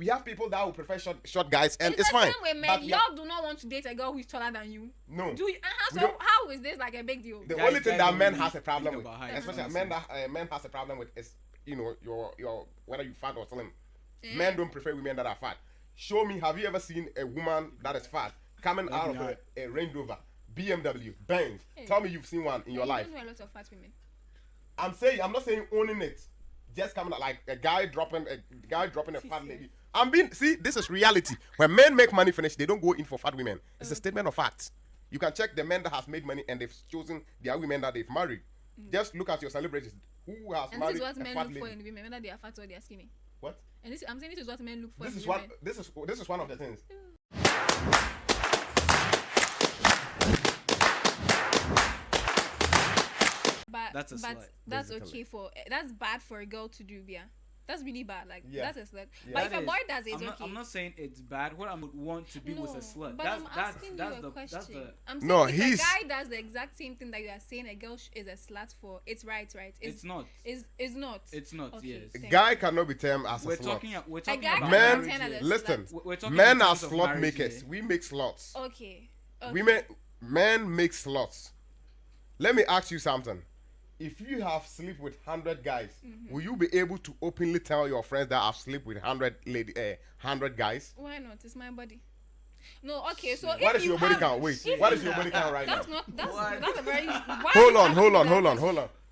We have people that will prefer short guys, and it's the fine. Same way, men, y'all do not want to date a girl who is taller than you. No. Do you, how is this like a big deal? The only thing that men has a problem with, height, especially men has a problem with, is your whether you fat or slim. Men don't prefer women that are fat. Show me, have you ever seen a woman that is fat coming out of a Range Rover, BMW, Benz? Tell me you've seen one in your life. You know a lot of fat women. I'm not saying owning it. Just coming out like a guy dropping a fat lady. See, this is reality. When men make money finish, they don't go in for fat women. It's a statement of facts. You can check the men that has made money and they've chosen their women that they've married. Just look at your celebrities. Who has married this is what a men fat look lady? for in women, whether they are fat or they are skinny. What? And I'm saying this is what men look for in One. women. This is one of the things. But that's a slut, that's basically. that's bad for a girl to do, yeah. That's really bad. Like that's a slut. Yeah. But if a boy does it, it's okay. I'm not saying it's bad. What I would want to be was a slut. But I'm asking you a question. I'm saying if a guy does the exact same thing that you are saying a girl is a slut for, it's right? It's not. It's not. It's not. Okay, Yes. A guy cannot be termed as We're a slut. talking a guy about men. marriage, Listen, We're talking men in are terms of slot marriage makers. here. We make slots. Okay. Men make slots. Let me ask you something. If you have slept with 100 guys, will you be able to openly tell your friends that I've slept with 100 guys? Why not? It's my body. No, okay. So what is your body count? Wait, what is your body count right now? That's a very. Hold on.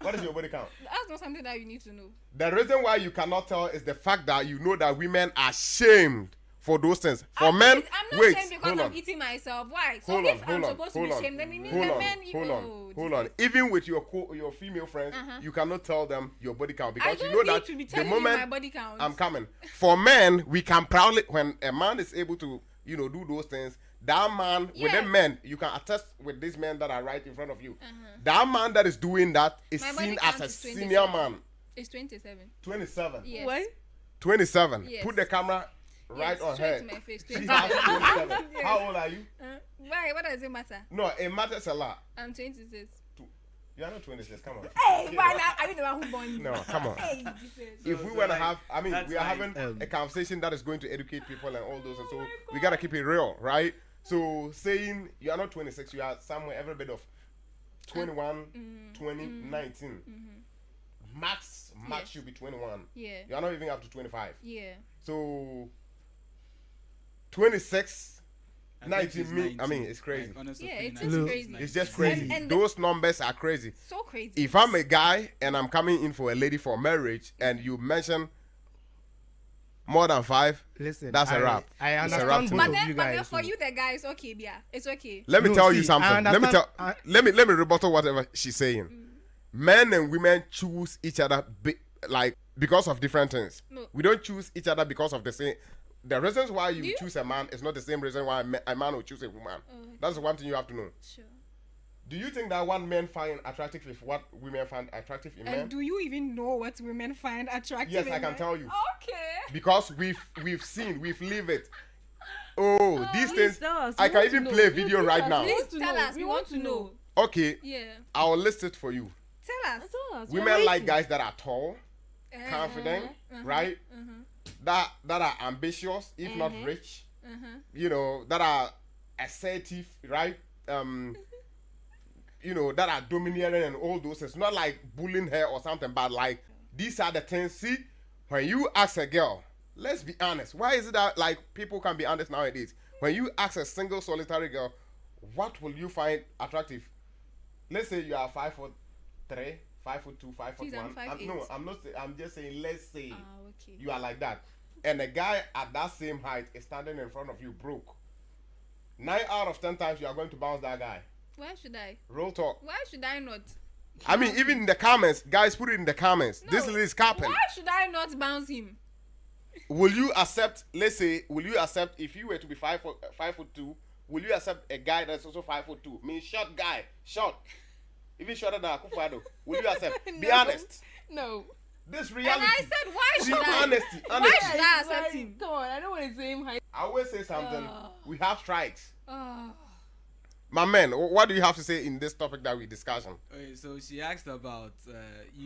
What is your body count? That's not something that you need to know. The reason why you cannot tell is the fact that you know that women are shamed for those things. For men, I'm not wait, shamed because I'm eating myself. Why? So if I'm supposed to be shamed, then it means the men. Hold on. Even with your female friends, you cannot tell them your body count because you know that the moment my body count. I'm coming. For men, we can proudly, when a man is able to, do those things, that man, with the men, you can attest with these men that are right in front of you. That man that is doing that is seen as a senior man. It's 27. 27. Yes. What? 27. Yes. Put the camera right on her. To my face. She has 27. How old are you? Why? What does it matter? No, it matters a lot. I'm 26. You are not 26. Come on. Hey, why not? Are you the one who born you? No, come on. Hey, if we want to have, we are having a conversation that is going to educate people and all those, and so we gotta keep it real, right? So saying you are not 26, you are somewhere every bit of 21, 20, 19. Max should be 21. Yeah. You are not even up to 25. Yeah. So 26. 19 it's crazy. Like, honestly, yeah, it is crazy. It's just crazy. And those numbers are crazy. So crazy. If I'm a guy and I'm coming in for a lady for marriage and you mention more than 5, listen, that's a wrap. I understand both of you guys. But then for you, the guy, it's okay, yeah. It's okay. Let me tell you something. Let me rebuttal whatever she's saying. Men and women choose each other because of different things. No. We don't choose each other because of the same. The reasons why you choose a man is not the same reason why a man will choose a woman. That's the one thing you have to know. Sure. Do you think that what men find attractive is what women find attractive in men? And do you even know what women find attractive Yes, in I can men? tell you. Okay. Because we've seen, we've lived it. These things. I can even play a video right now. Please tell us. We want to know. Okay. Yeah. I'll list it for you. Tell us. Women like guys that are tall, confident, right? That are ambitious, if not rich. That are assertive, right? That are domineering and all those things. Not like bullying her or something, but like these are the things. See, when you ask a girl, let's be honest. Why is it that like people can be honest nowadays? When you ask a single solitary girl, what will you find attractive? Let's say you are 5'3", 5'2", 5'1". No, I'm not. I'm just saying. Let's say you are like that, and a guy at that same height is standing in front of you, broke. 9 out of 10 times you are going to bounce that guy. Why should I? Real talk. Why should I not? I mean, even in the comments, guys, put it in the comments. No. This is capping. Why should I not bounce him? Will you accept? Let's say, will you accept if you were to be 5'2"? Will you accept a guy that's also 5'2"? Mean short guy, short, even shorter than Akufo-Addo. Will you accept? No. Be honest. No. This reality. And I said, why should I? Honesty. Why should I accept him? Come on, I don't want to say him high. I always say something. We have strikes. My man, what do you have to say in this topic that we're discussing? Okay, so she asked about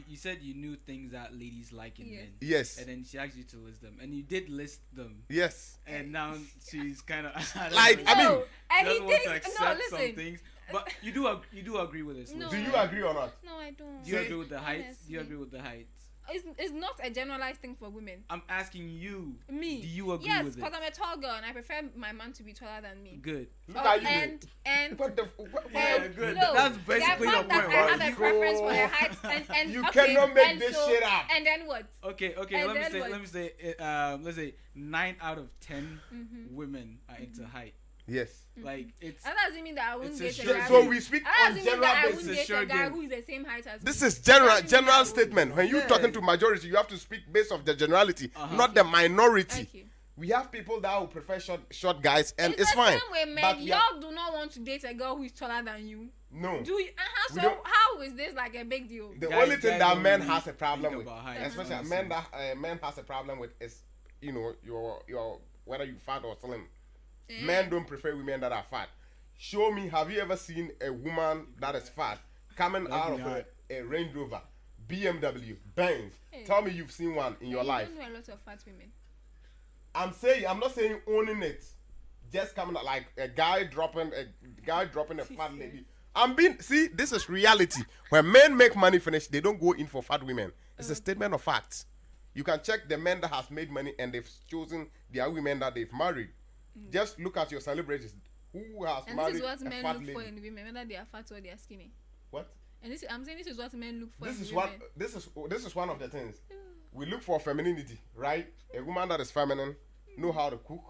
you said you knew things that ladies like in men. Yes. And then she asked you to list them, and you did list them. Yes. And now she's kind of like, I mean, and she he doesn't want to thinks accept some things. But you do agree with this. No. do you agree or not? No, I don't. Do you agree with the height? Honestly. Do you agree with the height? It's not a generalized thing for women. I'm asking you. Me. Do you agree yes, with it? because I'm a tall girl and I prefer my man to be taller than me. Good. Look at you. And What the? Yeah, good. No, That's basically the the fact that point. I Right? have a preference for her height and You okay, cannot make and this so, shit up. And then what? Okay. And then what? Let me say, let's say 9 out of 10 women are into height. Yes. Like it's. That doesn't mean that I wouldn't It's a date a sure guy. So we speak That on doesn't mean general that I basis. wouldn't It's a date a sure guy game. who is the same height as me. This is general Doesn't mean that I wouldn't. statement. When you're talking to majority, you have to speak based off the generality, not the minority. Okay. We have people that will prefer short guys, and it's the fine. Same way, But men, we are- y'all do not want to date a girl who is taller than you. No. Do you? We So don't- how is this like a big deal? The Guys- only thing guys that don't men really has a problem think with, about height, especially honestly. men has a problem with, is your whether you fat or slim. Men don't prefer women that are fat. Show me, have you ever seen a woman that is fat coming out of a Range Rover, BMW, Benz? Tell me you've seen one in your life. You don't know a lot of fat women. I'm not saying owning it. Just coming out like a guy dropping a fat lady. This is reality. When men make money finish, they don't go in for fat women. It's a statement of facts. You can check the men that has made money and they've chosen their women that they've married. Just look at your celebrities. Who has And married this is what a men fat look lady? for in women, whether they are fat or they are skinny. What? And I'm saying this is what men look for This in is women. this is one of the things. We look for femininity, right? A woman that is feminine, know how to cook.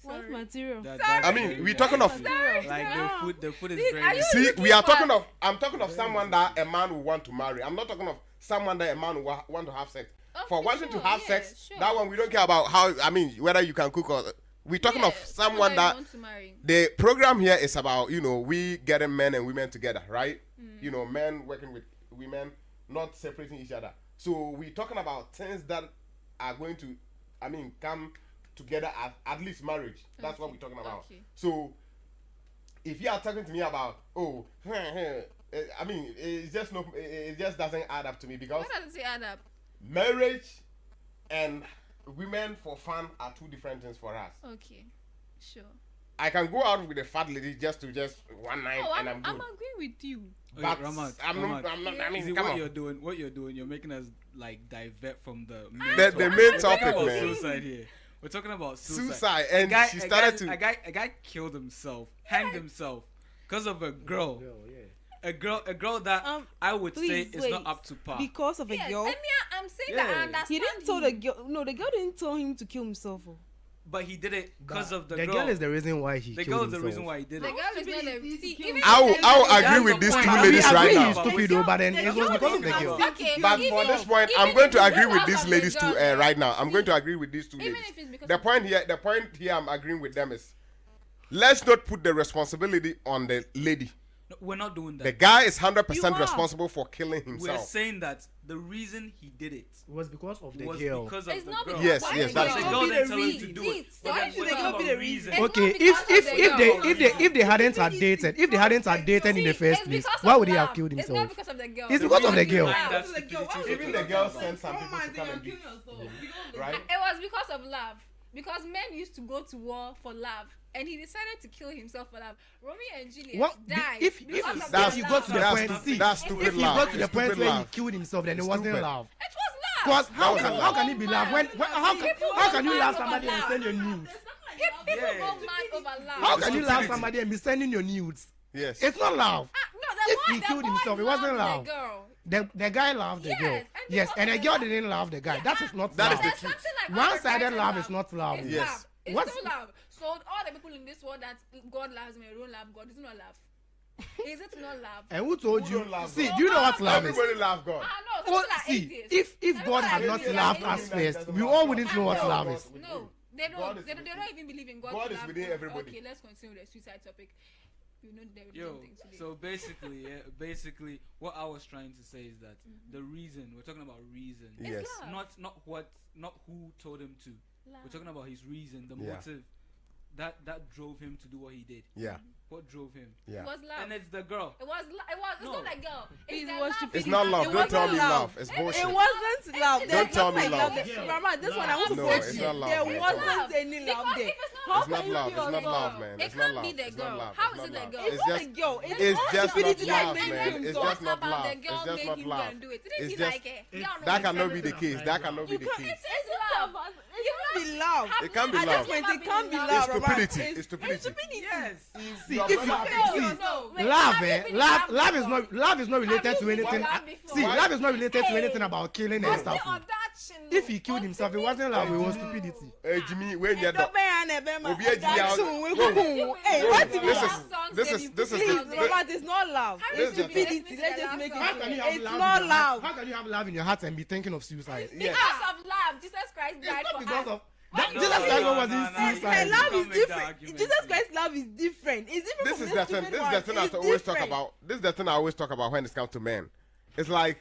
What material? I mean, we're talking of. Like the food is Are very. you See, looking we are for- talking of. I'm talking of someone that a man will want to marry. I'm not talking of someone that a man will want to have sex. For Okay, wanting to sure, have yeah, sex, sure. that one we don't care about how. I mean, whether you can cook or. We're talking of someone you that. want to marry. The program here is about we getting men and women together, right? Men working with women, not separating each other. So we're talking about things that are going to, come together at least marriage. That's what we're talking about. Okay. So if you are talking to me about it just doesn't add up to me because What does it add up? marriage and women for fun are two different things for us. Okay, sure. I can go out with a fat lady just one night Oh, and I'm good. I'm agreeing with you. Okay, But Ramat, I'm not. I mean, See come what on. you're doing. You're making us like divert from the The main main We're talking topic, about man. suicide here. We're talking about suicide. Suicide, and she started to. A guy killed himself, hanged himself, because of a girl. A girl that I would say please, is not wait. up to par. Because of a Yes, girl. and I'm saying that I Yeah. understand. He didn't tell the girl. No, the girl didn't tell him to kill himself. Oh. But he did it because of the The girl. girl is the reason why he The killed girl is the himself. reason why he did The it. girl is not the. See, even I will if agree the with these girl- two We ladies right agree now. he's stupid, though, but then it was because of the girl. Okay, But even for this point, even I'm going to if agree it's with because these of the ladies too girl, right now. I'm going to agree with these two Even ladies. if it's because The of point here I'm agreeing with them is, let's not put the responsibility on the lady. No, we're not doing that. The guy is 100% You are. responsible for killing We're himself. saying that the reason he did it It was because of the was girl. because of It's the not girl. because Yes, why yes, the that's The true. girl didn't tell him reason? to do it. See, We're why talking should the about girl be the reason. It's Okay, not because of the girl. if they hadn't had dated in the first It's place, because why of would he have love. killed It's himself? not because of the girl. It's because of the girl. Behind that It's because of the girl. stupidity Even is the what girl we're talking sent some people to come and beat. Right? It was because of love. Because men used to go to war for love. And he decided to kill himself for love. Romeo and Juliet What died if because of that's- you their go love. to the That's point, stupid. see, That's stupid if you love. go to the It's point stupid where love. he killed himself, then it It's wasn't stupid. love. It was love. Because how was can love. he be love when how can you love somebody and send your nudes? People Yeah. go mad over love. How can you love Stupidity. somebody and be sending your nudes? Yes. It's not love. No, If the he boy, killed himself, it wasn't love. The girl. The guy loved the Yes, girl. and Yes, because and the of girl love. didn't love the guy. That is not That is love. the There's truth. something like One-sided unrequited love is not love. It's Yes. love. It's What's- still love. So all the people in this world that God loves me, I don't love God. It's not love. Is it not love? And who told Who you? don't love See, God? do you know what love is? Everybody love God. No. Oh, People are see, atheists. if God had not People are loved atheists. us first, we all wouldn't know what love is. No, they God don't. is They within- don't even believe in God. God to is love within them. everybody. Okay, let's continue the suicide topic. You know the Yo, thing today. so basically, what I was trying to say is that the reason we're talking about reason, Yes. love. not who told him to. Love. We're talking about his reason, the Yeah. motive. that drove him to do what he did? Yeah. What drove him? It was love. And it's the girl. It's not a girl. It's not love. Don't tell me love. It's bullshit. It wasn't love. Don't tell me love. Mama, this one I want to No, quote it's you. not love. There man. wasn't any love there. It's not love. It's not love, man. It It's not can't love. be the It's not girl. love. How It's is it not the girl? love. It's not a girl. It's just not stupidity love, that man. makes It's him just Talk not about love. the It's girl just make not him go love. and do it. It's Didn't he just like it? that cannot be the case. That cannot be the It case. is love. It can't be love. It can't be At love. this point, it can't be It's love. Mama. stupidity. It's stupidity. Yes. See, Your if brother- you see, love is not related to anything. See, love is not related to anything about killing and stuff. If he killed himself, it wasn't love. It was stupidity. Jimmy, when you're done. Obi Hey, what this is Please, Mama, it's not love. It's stupidity. Let's just make How can you it. have It's love? not in your heart? love. How can you have love in your heart and be thinking of suicide? Yes. Because of love, Jesus Christ It's died not for because us. of. Why That, you- Jesus Christ No, wasn't no, no, Hey, suicide. love Come is with the different. argument, Jesus see. Christ's love is different. It's different. This from is the thing. stupid This is one. the thing I It's always talk different. about. This is the thing I always talk about when it comes to men. It's like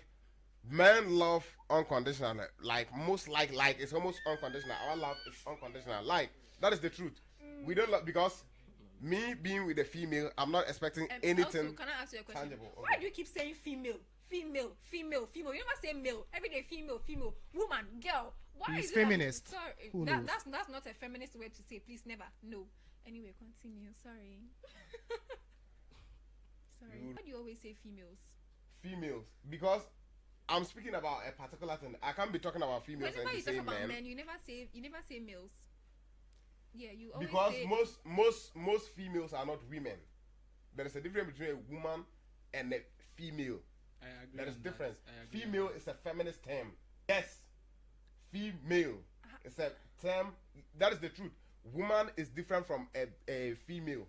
men love unconditional. Like most like it's almost unconditional. Our love is unconditional. Like that is the truth. We don't love because me being with a female, I'm not expecting anything Also, can I ask you a question? tangible. Why do you keep saying female? Female. You never say male. Every day female, woman, girl. Why He's is it that- feminist. Sorry, Who knows? that's not a feminist word to say. Please, never. No. Anyway, continue. Sorry. Sorry. Why do you always say females? Females because I'm speaking about a particular thing. I can't be talking about females Whenever and you the talk same about men. men, you never say males. Yeah, you always Because say most females are not women. There is a difference between a woman and a female. I agree. There is on difference. that. I agree. Female is a feminist term. Yes, female is a term. That is the truth. Woman is different from a female.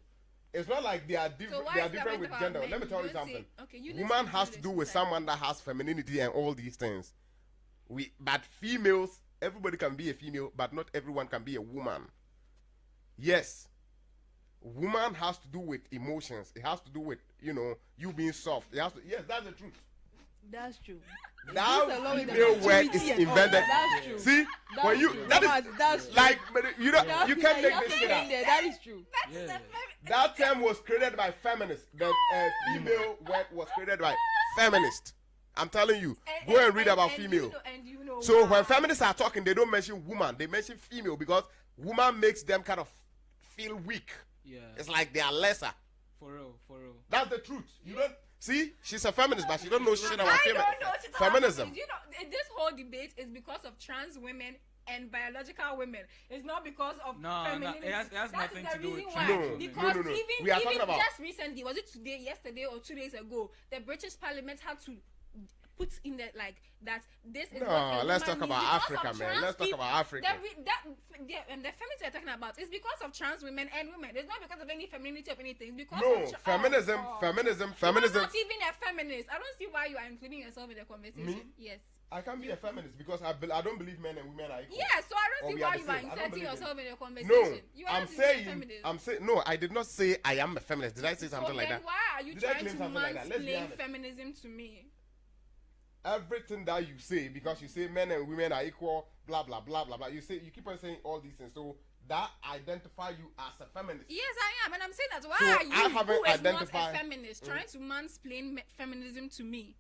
It's not like they are different. why They are is that different with about gender. men? Let me tell you don't say- something. okay, you Woman listen has to to do this with side. someone that has femininity and all these things. But females, everybody can be a female, but not everyone can be a woman. Yes, woman has to do with emotions. It has to do with you being soft. It has to. Yes, that's the truth. That's true. That along with the female word is maturity and all invented. that. That's true. See, when you true. that Mama, is that's true. like but you don't you can't make this shit up. That is true. Yeah. That term was created by feminists. The female word was created by feminists. I'm telling you. Go and read about female. So when feminists are talking, they don't mention woman. They mention female because woman makes them kind of feel weak. Yeah. It's like they are lesser. For real. That's the truth. You don't see. She's a feminist, but she don't know shit about I don't know what you're talking feminism. about. You know, this whole debate is because of trans women and biological women. It's not because of No, femininity. it has That nothing is to the do with reason trans why. women. Because No. even, We are even talking about- just recently, was it today, yesterday, or 2 days ago, the British Parliament had to put in the that this is No, what a let's woman talk means. about Because Africa, of man. trans Let's talk people, about Africa. The feminists are talking about is because of trans women and women. It's not because of any femininity of anything. It's because No, of feminism. You're not even a feminist. I don't see why you are including yourself in the conversation. Me? Yes. I can't be a feminist because I don't believe men and women are equal. Yeah, so I Or don't see we are why the you are same. I don't inserting believe in yourself in the No, conversation. You are I'm not even a saying, feminist. no, I did not say I am a feminist. Did I say something So like then that? why are you Did I trying claim to something like that? Let's be mansplain honest. feminism to me? Everything that you say, because you say men and women are equal, blah blah blah blah blah. You keep on saying all these things, so that identify you as a feminist. Yes, I am, and I'm saying that. Why So are I you, haven't who is not identified- a feminist, trying to mansplain feminism to me?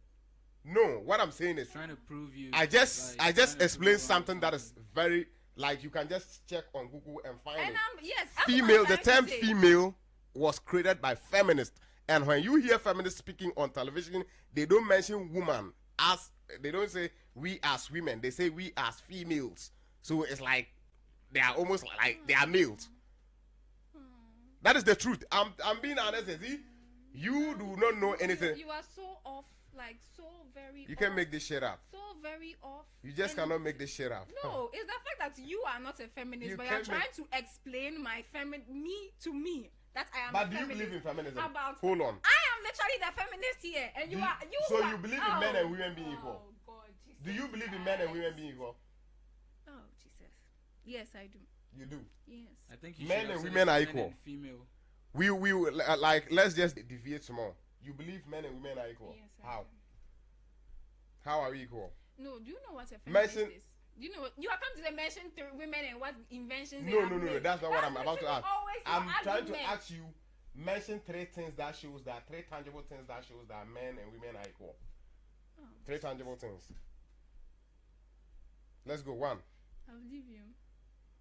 No, what I'm saying is, Trying to prove you. I just trying to explained prove something that is very like you can just check on Google and find And it. yes, that's what I'm Female, the trying term to say. female was created by feminists, and when you hear feminists speaking on television, they don't mention woman as they don't say we as women, they say we as females. So it's like they are almost like they are males. That is the truth. I'm being honest. See, you do not know anything. You are so off, like so very. You can off, make this shit up. so very off. You just And cannot make this shit up. No, it's the fact that you are not a feminist, You but you're can't trying to explain my me to me that I am. But a do you feminist. believe in feminism? Hold on. I am literally the feminist here, and you are you. So are, you believe in men and women being equal? Oh God, Jesus Do you believe in men and women being equal? Oh Jesus. Yes, I do. You do. Yes. I think you Men should and also women are men equal. and Female. We like let's just deviate small. You believe men and women are equal? Yes. I How? do. How are we equal? No, do you know what a feminist Mention is? You know, you are coming to mention women and what inventions. No. That's not what I'm about to ask. I'm trying to ask you. Mention 3 things that shows that 3 tangible things that shows that men and women are equal. 3 tangible things. Let's go. 1. I'll leave you.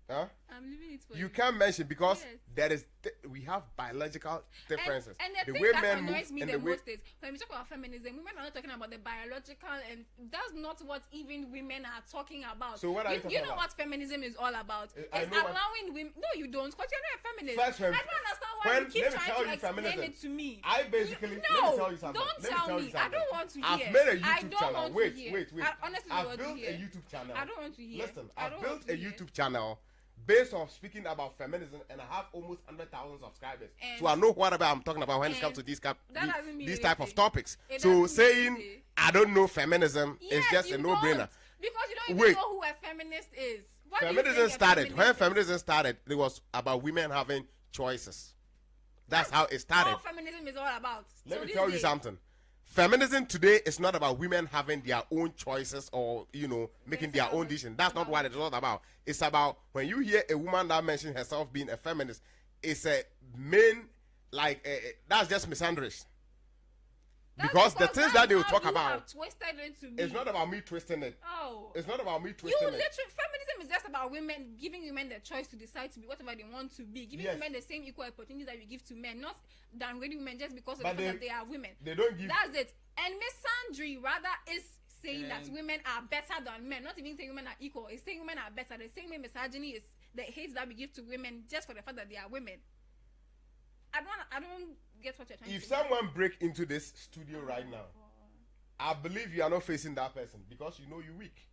Huh? I'm leaving it for you. You can't mention because there is we have biological differences. And the thing that annoys me the most is when we talk about feminism, women are not talking about the biological, and that's not what even women are talking about. So what are you talking about? You know what feminism is all about? It's allowing women. No, you don't, because you're not a feminist. I don't understand why you keep trying to explain it to me. I basically let me tell you something. Don't tell me. I don't want to hear. I've made a YouTube channel. Wait. Honestly, I've built a YouTube channel. I don't want to hear. Listen, I've built a YouTube channel based on speaking about feminism, and I have almost 100,000 subscribers. So I know whatever I'm talking about when it comes to these type of topics. So saying I don't know feminism is just a no-brainer. Because you don't even know who a feminist is. Feminism started. When feminism started, it was about women having choices. That's how it started. All feminism is all about. Let me tell you something. Feminism today is not about women having their own choices or, making their own decisions. That's not what it's all about. It's about when you hear a woman that mentions herself being a feminist, it's a main, that's just misandrist. Because the things that they will talk about, it's not about me twisting it. Oh. It's not about me twisting it. Feminism is just about women, giving women the choice to decide to be whatever they want to be. Giving women the same equal opportunities that we give to men, not downgrading women just because of the fact that they are women. They don't give. That's it. And misandry rather is saying that women are better than men, not even saying women are equal. It's saying women are better. The same way misogyny is the hate that we give to women just for the fact that they are women. I don't get what you're trying to say. If someone break into this studio right now, I believe you are not facing that person because you know you're weak.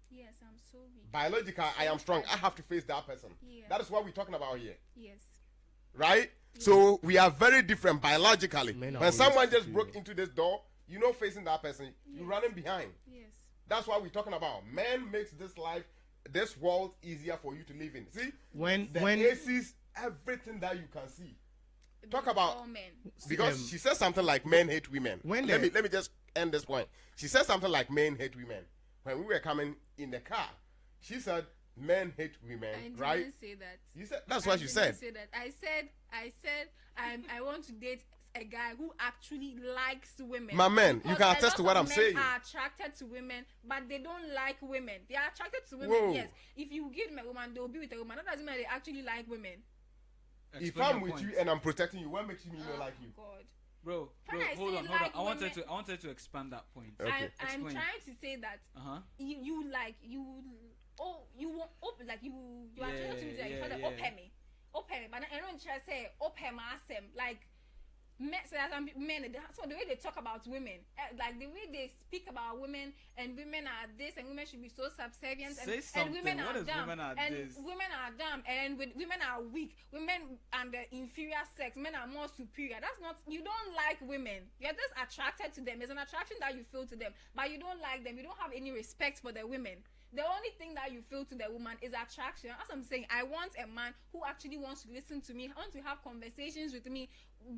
Yes, I'm so weak. Biological, I am strong. I have to face that person. Yeah. That is what we're talking about here. Yes. Right? Yeah. So we are very different biologically. When someone just broke into this door, you're not facing that person. You're running behind. Yes. That's what we're talking about. Man makes this world easier for you to live in. See? When ACs, everything that you can see. Talk about men. Because she said something like men hate women. Let me just end this point. She said something like men hate women. When we were coming in the car, she said men hate women, right? I didn't say that. You said that's what you said. Say that. I said I want to date a guy who actually likes women. My man, you can attest to what I'm saying. Men are attracted to women, but they don't like women. They are attracted to women. Yes. If you give them a woman, they'll be with a woman. That doesn't mean they actually like women. If I'm with you and I'm protecting you, what makes me not like you? God. Bro, hold on. I wanted to expand that point. Okay. I'm trying to say that you are trying to open me, but I don't try to say open myself like. Men, so the way they talk about women, like the way they speak about women, and women are this, and women should be so subservient, and women are dumb, women are dumb, and women are weak, women and the inferior sex, men are more superior. That's not, you don't like women, you're just attracted to them. There's an attraction that you feel to them, but you don't like them. You don't have any respect for the women. The only thing that you feel to the woman is attraction. As I'm saying, I want a man who actually wants to listen to me, wants to have conversations with me,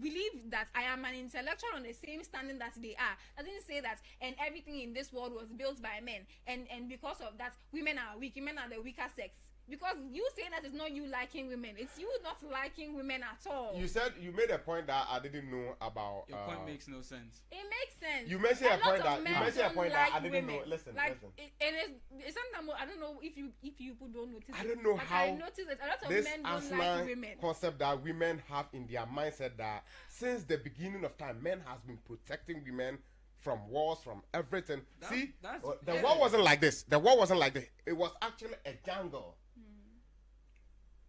believe that I am an intellectual on the same standing that they are. I didn't say that, and everything in this world was built by men, and because of that, women are weak, women are the weaker sex. Because you say that it's not you liking women, it's you not liking women at all. You made a point that I didn't know about. Your point makes no sense. It makes sense. You mentioned a point that I didn't know. Listen. It's something I don't know if you people don't notice. I don't know how. I noticed that a lot of men don't like women. Concept that women have in their mindset that since the beginning of time, men has been protecting women from wars, from everything. The war wasn't like this. It was actually a jungle.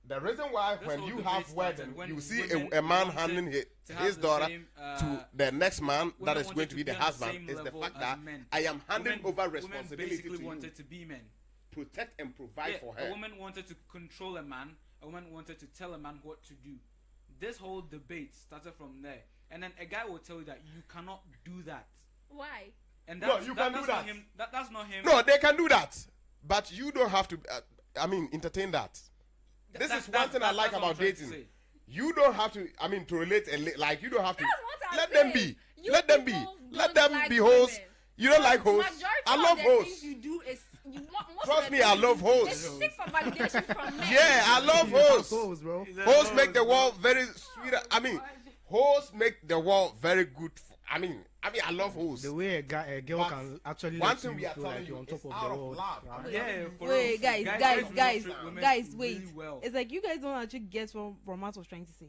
The reason why when you have wedding, you see a man handing his daughter to the next man that is going to be the husband is the fact that I am handing over responsibility to you. Wanted to be men. Protect and provide for her. A woman wanted to control a man. A woman wanted to tell a man what to do. This whole debate started from there. And then a guy will tell you that you cannot do that. Why? And that's, you can do that. That's not him. No, they can do that. But you don't have to, entertain that. This is one thing I like about dating. You don't have to, to relate, you don't have to. Let them be. Let them be. Let them be hoes. You don't like hoes. I love hoes. You do is Trust me, I love hoes. They seek for validation from men. Yeah, I love hoes. Hoes, bro. Hoes make the world very sweet. I mean, hoes make the world very good. I mean, I love hoes. The way a girl But can actually one let thing you we are feel telling like you you're on is top of out the of world. love. right? Yeah, for Wait, real. guys, women wait. really well. It's like you guys don't actually get what Romat was trying to say.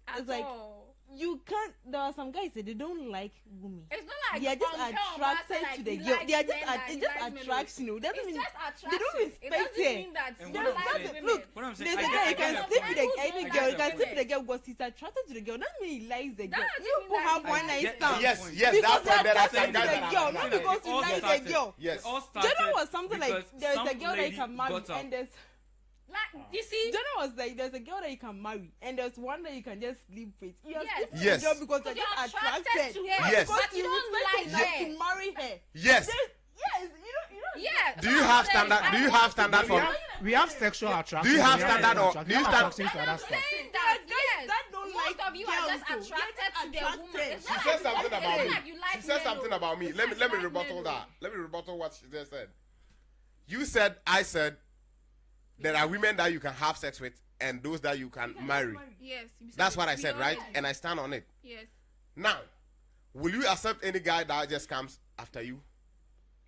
At It's like all. you can't. There are some guys that they don't like women. It's not like They are just attracted to the girl. They are just it's just attraction. Doesn't It's mean just attraction. they don't It respect doesn't it. mean that And they what I'm like saying- women. Look, What I'm saying, there's a I guy you get can your sleep point. with any girl. You can I sleep with a girl because he's attracted to the girl. Doesn't mean he likes the girl. That doesn't You mean people that have he one likes night it. stand. Yes, Because that's why there are they're some guys attracted to that the girl, are not like because that. you like the girl. Yes. It all started Jonah was something like because there's some a girl that you lady can marry got up. and there's Like, you see, Jonah was like there's a girl that you can marry and there's one that you can just sleep with. You are Yes. sleeping with Yes. the girl because Because you're you're just attracted attracted. to her. Yes. Because But you don't respect like enough her. to marry her. Yes. Yes, you don't. yeah. Do you have standard? Do you have standard for? We have sexual attraction. Do you have we standard or attraction, do you we have stand- attractions to other stuff. Saying that, yes, that don't most like of you are girls just too. attracted to You're the just woman. It's She not said like something you about like- me. like you like She said men, something though. about me. It's Let me like you like rebuttal men, that. Let me rebuttal what she just said. You said, I said, there are women that you can have sex with and those that you can marry. Yes. you said That's it. what I We said, all right? know. And I stand on it. Yes. Now, will you accept any guy that just comes after you?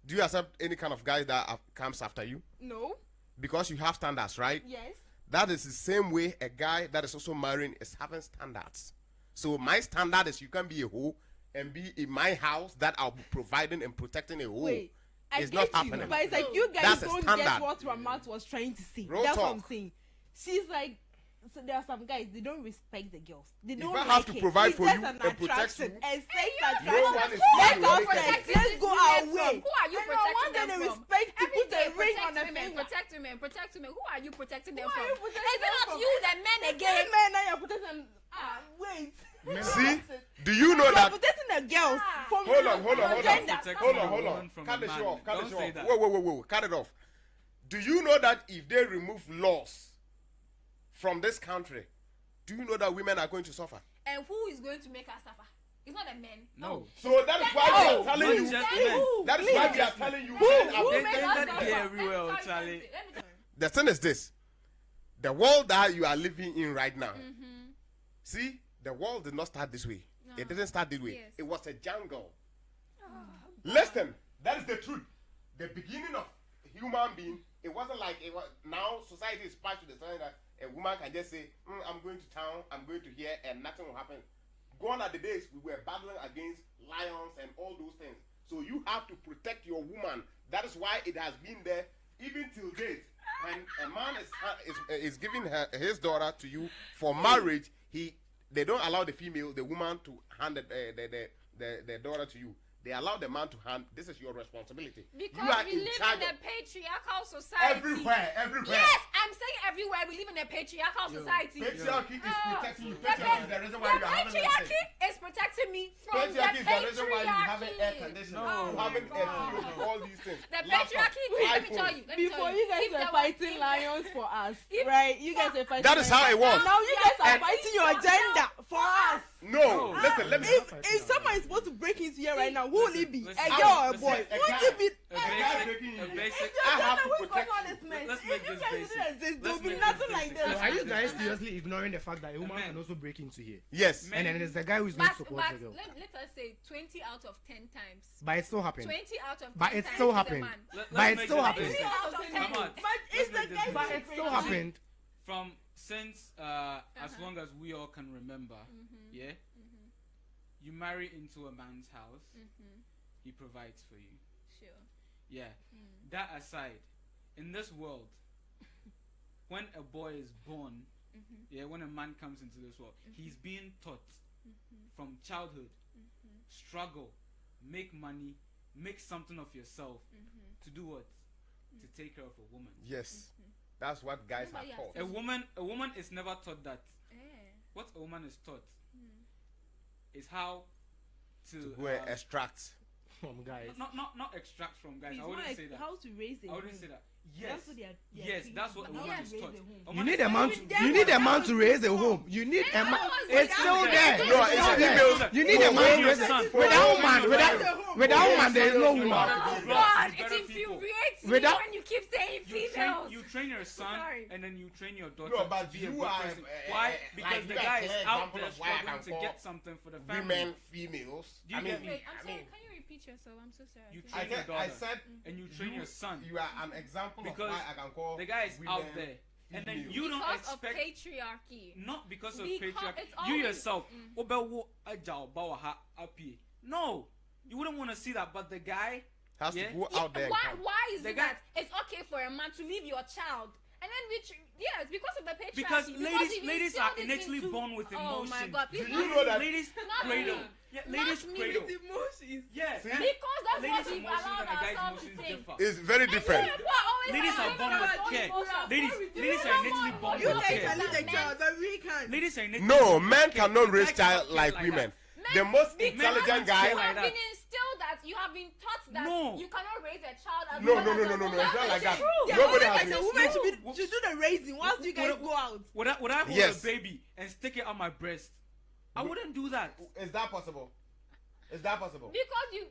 Do you accept any kind of guy that comes after you? No. Because you have standards, right? Yes. That is the same way a guy that is also marrying is having standards. So my standard is you can be a hoe and be in my house that I'll be providing and protecting a hoe. Wait. I It's get not you, happening. but it's like you guys That's a don't standard. get what Ramat was trying to say. Real That's what talk. I'm saying. She's like, so there are some guys they don't respect the girls. They don't I like have to it. provide It's for just you an and protect attraction. you. And sex No attraction. one is Let's free have to sex. protect Let's go our way. Who are you And I protecting want them them to from? respect to Every put day, a ring protect on the women, finger. protect women, protect women. Who are you protecting them Who are from? you protecting Is it them not from? you, the men Hey, again? man, now you're protecting. Wait. See? Do you know You're that? protecting the girls from Hold on, your hold gender. on. Woman from Cut a the man. show off. Cut Don't the say show off. that. Whoa. Cut it off. Do you know that if they remove laws from this country, do you know that women are going to suffer? And who is going to make us suffer? It's not the men. No. So that is why we are telling not you. just Then men. who? That is why we are telling you. men are Who They- made they us let suffer? it Let me everywhere, tell you Charlie. something. Let me tell you. The thing is this: the world that you are living in right now. See, the world did not start this way. It didn't start this way. Yes. It was a jungle. Listen, that is the truth. The beginning of human being, it wasn't like it was. Now society is passed to the point that a woman can just say, "I'm going to town, I'm going to here," and nothing will happen. Gone are the days we were battling against lions and all those things. So you have to protect your woman. That is why it has been there even till date. When a man is giving his daughter to you for marriage, they don't allow the woman to hand the daughter to you. They allow the man to hand. This is your responsibility. Because you are we live charge in a of- patriarchal society. everywhere. Yes, I'm saying everywhere we live in a patriarchal society. Patriarchy is protecting you. The Patriarchy is the reason why you are having patriarchy is protecting me from the Patriarchy is the reason why you have an air patriarchy. conditioner. No. You have an air all these things. The Laptop, patriarchy, let me iPhone. tell you. Before you guys were fighting lions for us, right? You guys were fighting. That is how it was. Now you guys are And- fighting your agenda for us. No, listen, let me. If someone is supposed to break into here right now, who will it be? Listen, A girl or a listen, boy? a Won't guy. it be? A basic. I have to What's protect going on you. this mess? Let's If make you this guys basic. didn't exist, there Let's will be make nothing this like basic. this. So are you guys seriously ignoring the fact that a woman Men. can also break into here? Yes. Men. And then there's the guy who's going to But support the girl. let us say 20 out of 10 times. But it still happened. 20 out of 10 But it times still is a happened. man. Let's But it make still this happened. basic. Out of 10. Come on. But Let's it's make the this guys But basic. it still happened. From since as long as we all can remember, yeah, you marry into a man's house, he provides for you. Sure. Yeah. That aside, in this world, when a boy is born, yeah, when a man comes into this world, he's being taught from childhood, struggle, make money, make something of yourself, to do what? To take care of a woman. Yes. That's what guys are Yeah. taught. A woman is never taught that. Eh. What a woman is taught is how to Go and extract. From guys. not extract from guys. It's I more wouldn't like say that. how to raise a I wouldn't home. say that. Yes. That's what they are Yes, teaching that's what a you. woman How is to taught. raise a home. A You woman need is a man. You need a man to raise a home. You need a man. It's still there. No, it's females. You need a man to raise a home. Without man, there is no woman. Oh God, it infuriates without when you keep saying You females. train your son, Sorry. and then you train your daughter No, but to be a you good are, person. Why? Because like, the you are guy is clear out example there of why I struggling can to call get something for the family. women, females. Do you get me? Wait, I'm I sorry. mean, Can you repeat yourself? I'm so sorry. You I train can't- your I daughter, said, and you train your son. You are an example Because of why I can call the guy is women, out there, and then females. you don't because of expect. patriarchy. Not because of Because patriarchy. it's You always- yourself, obewo ajao bawa ha apie. No, you wouldn't want to see that. But the guy has yeah. to go out there. Why? And come. Why is The it guy- that it's okay for a man to leave your child? And then yes, because of the patriarchy. Because ladies you've ladies instilled are it innately into- born with emotion. Oh my God! Please Do not you know me. that- Ladies Not cradle. me. Yeah, Not ladies me. cradle. emotions. Yeah. See? and Because that's ladies' what we've emotions allowed and guys' ourselves to emotions think. differ. It's very different. People are always Ladies are like, born "Oh, with my care. God, Ladies are innately born You with guys care. can leave the child, but we can't. Ladies are innately No, born with men care. cannot The raise guy child cannot like care women. that. The most Because intelligent you guy. have been instilled that you have been taught that No. you cannot raise a child as No, well no, as no, a no, no, no. woman. It's not like that. True. Yeah, Nobody like has a been. woman should do the raising once you guys Would- go out. Would I hold Yes. a baby and stick it on my breast? I wouldn't do that. Is that possible? Is that possible? Because you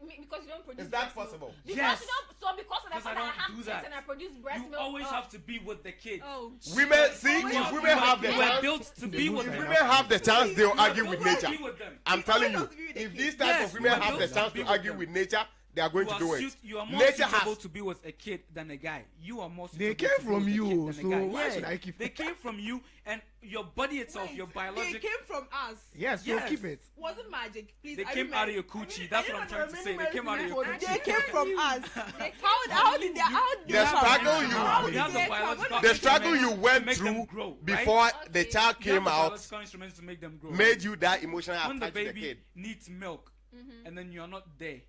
don't produce Is that breast milk. possible? Because Yes. you don't, so because of the Because fact I that I don't have do kids that. and I produce breast You milk. always have to be with the kid. Oh, Women, see, Oh, if yeah. women have the You were chance, built to be with if them. women have the chance, they'll argue with You were nature. be with them. I'm telling you, always have to be with the if kid. these type Yes, of women you are have the built chance to be to with argue them. with nature, they are going to do it. You are more Nature suitable has. to be with a kid than a guy. You are more suitable They came to be from with a you, kid than a so guy. why Yeah, should I keep They it? came from you, and your body itself, your They biological. came from us. yes, so Yes. keep it. Wasn't magic, please. They I came remember- out of your coochie. That's what I'm trying to say. They came out of your They coochie. came from us. How did they? The struggle You you, have the they biological the instruments struggle you to went make them through grow, right? before the Okay. child You have came the out biological instruments to make them grow. made you that emotional When the attached to the baby kid. needs milk, and then you're not there.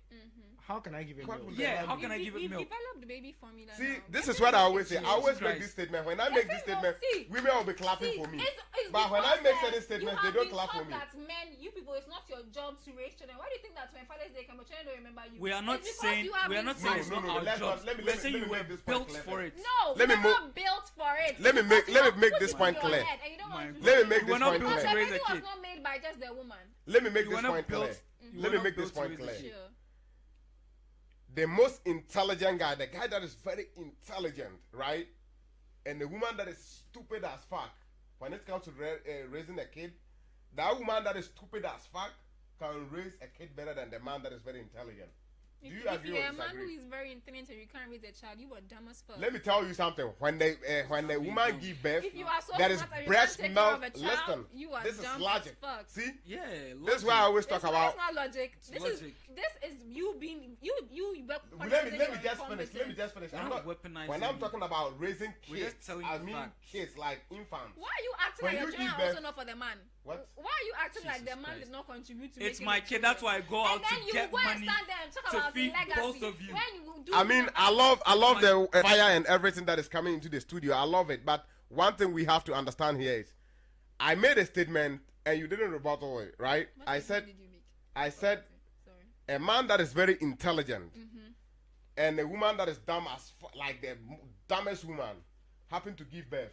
How can I give it What milk? will Yeah, how You- can I give it You've milk? developed the baby formula See, now. this is what I always say. I always Jesus make Christ. this statement. When I make this statement, See, women will be clapping See, for me. it's But when I because, make certain statements, you they don't have clap been for me. taught that men, you people, it's not your job to raise children. Why do you think that when Father's Day comes, children don't remember you? We are not It's because saying you have we are been not saying it's No, not no, our let's job. not- let me- We're let me- saying let you me were make this point built clear for first. it. No, Let me we're mo- not built for it. let me Because make- you let me have make put this it in point your clear. head and you don't My want to God. Let me do make it. We're this not point built Because to the clear. raise baby a was kid. not made by just the woman. Let me make You this were not point built- clear. you Let were me not make this built to point raise a clear. kid. Sure. The most intelligent guy, the guy that is very intelligent, right? And the woman that is stupid as fuck, when it comes to raising a kid, that woman that is stupid as fuck can raise a kid better than the man that is very intelligent. Do you agree If or you're a man who disagree? is very intelligent and you can't raise a child, you are dumb as fuck. Let me tell you something. When the woman give birth, If you are so there is smart and you breast can't take care of milk. a child, Listen, you are this is dumb logic. as fuck. See, Yeah, this is why I always talk It's not, about. it's not logic. This logic. is you being you. Let me just finish. Let me just finish. We're I'm not not, weaponizing when I'm you. talking about raising We're kids, just telling I you mean facts. kids like infants. Why are you acting When like you your children give are also birth- not for the man? What? Why are you acting like Jesus the man Christ. did not contribute to It's making my the kid. That's children? why I go out And then to you get go and money stand there and talk to about the feed legacy. both of you. When you do I mean, the- I love the fire and everything that is coming into the studio. I love it. But one thing we have to understand here is, I made a statement and you didn't rebuttal it, right? What I statement said, did you make? I said, Sorry. a man that is very intelligent and a woman that is dumb as like the dumbest woman happen to give birth.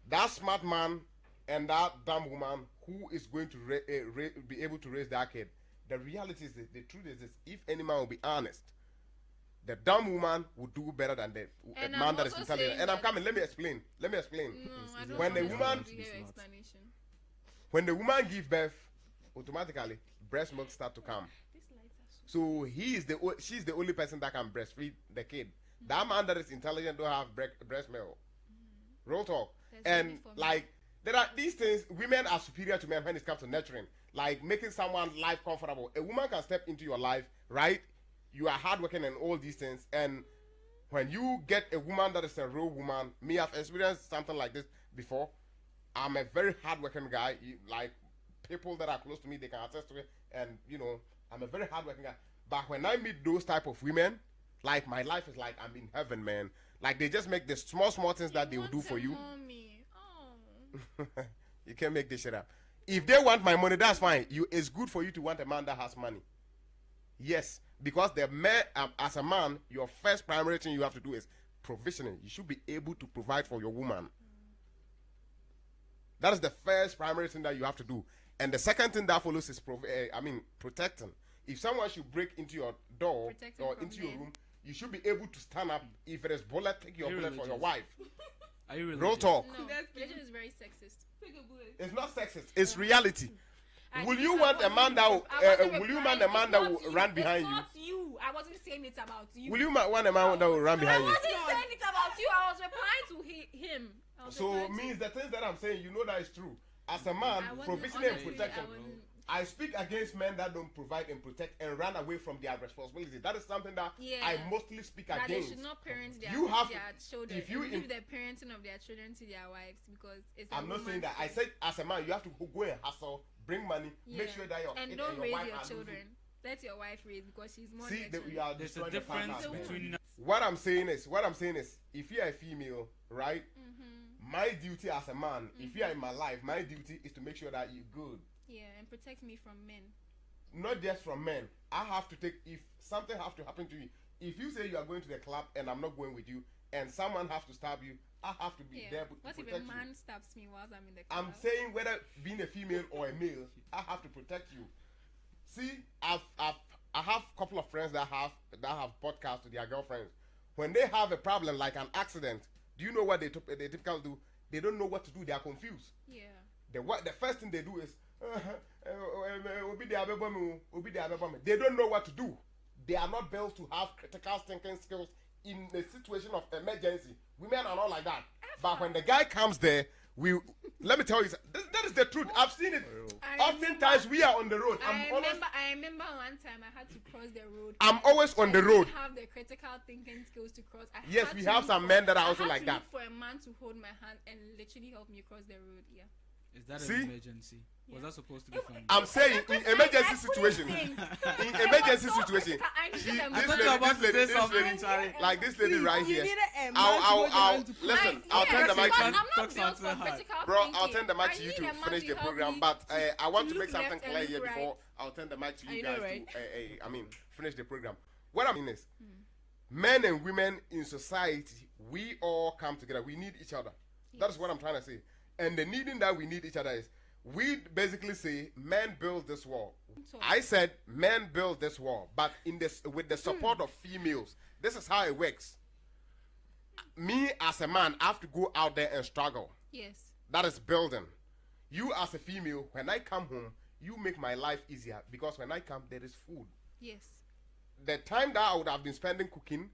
That smart man and that dumb woman who is going to be able to raise that kid. The reality is, the truth is this: if any man will be honest, the dumb woman will do better than the And man I'm that is also intelligent. saying And I'm that- coming. Let me explain. No, I don't When the understand woman- to hear your explanation. When the woman give birth, automatically breast milk start to come. These lights are so. So she's the only person that can breastfeed the kid. That man that is intelligent don't have breast milk. Real talk. There's And baby formula. like there are these things. Women are superior to men when it comes to nurturing, like making someone's life comfortable. A woman can step into your life, right? You are hardworking and all these things, and when you get a woman that is a real woman, me, I've experienced something like this before. I'm a very hardworking guy. Like people that are close to me, they can attest to it, and I'm a very hardworking guy. But when I meet those type of women, like my life is like I'm in heaven, man. Like they just make the small things that they will do for you. Mommy. Oh. You can't make this shit up. If they want my money, that's fine. It's good for you to want a man that has money. Yes, because the man, as a man, your first primary thing you have to do is provisioning. You should be able to provide for your woman. That is the first primary thing that you have to do. And the second thing that follows is protecting. If someone should break into your door Protecting or from into your men. room, you should be able to stand up. If it is bullet, take your bullet for your wife. Are you religious? Real talk. No, religion is very sexist. It's not sexist. It's reality. Will you want a man that will run behind you? It's not you. I wasn't saying it about you. Will you want a man that will run behind I you? wasn't saying it about you. I was replying to him. So means the things that I'm saying, you know that is true. As a man, provision and protection. I speak against men that don't provide and protect and run away from their responsibility. That is something that I mostly speak that against. They should not parent their children. If you leave the parenting of their children to their wives because it's. I'm not saying that. I said as a man, you have to go and hustle, bring money, make sure that your and don't raise your children. Let your wife raise because she's more. See, there's a difference between. What I'm saying is, if you are a female, right? My duty as a man, if you are in my life, my duty is to make sure that you're good. Yeah, and protect me from men. Not just from men. I have to take, if something has to happen to you, if you say you are going to the club and I'm not going with you, and someone has to stab you, I have to be there to protect you. What if a man stabs me whilst I'm in the club? I'm saying whether being a female or a male, I have to protect you. See, I have a couple of friends that have podcasts to their girlfriends. When they have a problem like an accident, do you know what they typically do? They don't know what to do. They are confused. Yeah. The first thing they do is they don't know what to do. They are not built to have critical thinking skills in a situation of emergency. Women are not like that. But when the guy comes there, let me tell you, that is the truth. I've seen it. Oftentimes we are on the road. I remember one time I had to cross the road. I'm always on the road. I have the critical thinking skills to cross. Yes, we have some men that are also like that. For a man to hold my hand and literally help me cross the road. Yeah. Is that an emergency? Was that supposed to be funny? I'm saying in emergency situation. In emergency situation. This lady right here. I'll turn the mic to bro. I'll turn the mic to you to finish the program. But I want to make something clear here before I'll turn the mic to you guys to finish the program. What I mean is, men and women in society, we all come together. We need each other. That's what I'm trying to say. And the needing that we need each other is, we basically say men build this wall. I said men build this wall, but with the support of females. This is how it works. Me as a man, I have to go out there and struggle. Yes. That is building. You as a female, when I come home, you make my life easier because when I come, there is food. Yes. The time that I would have been spending cooking,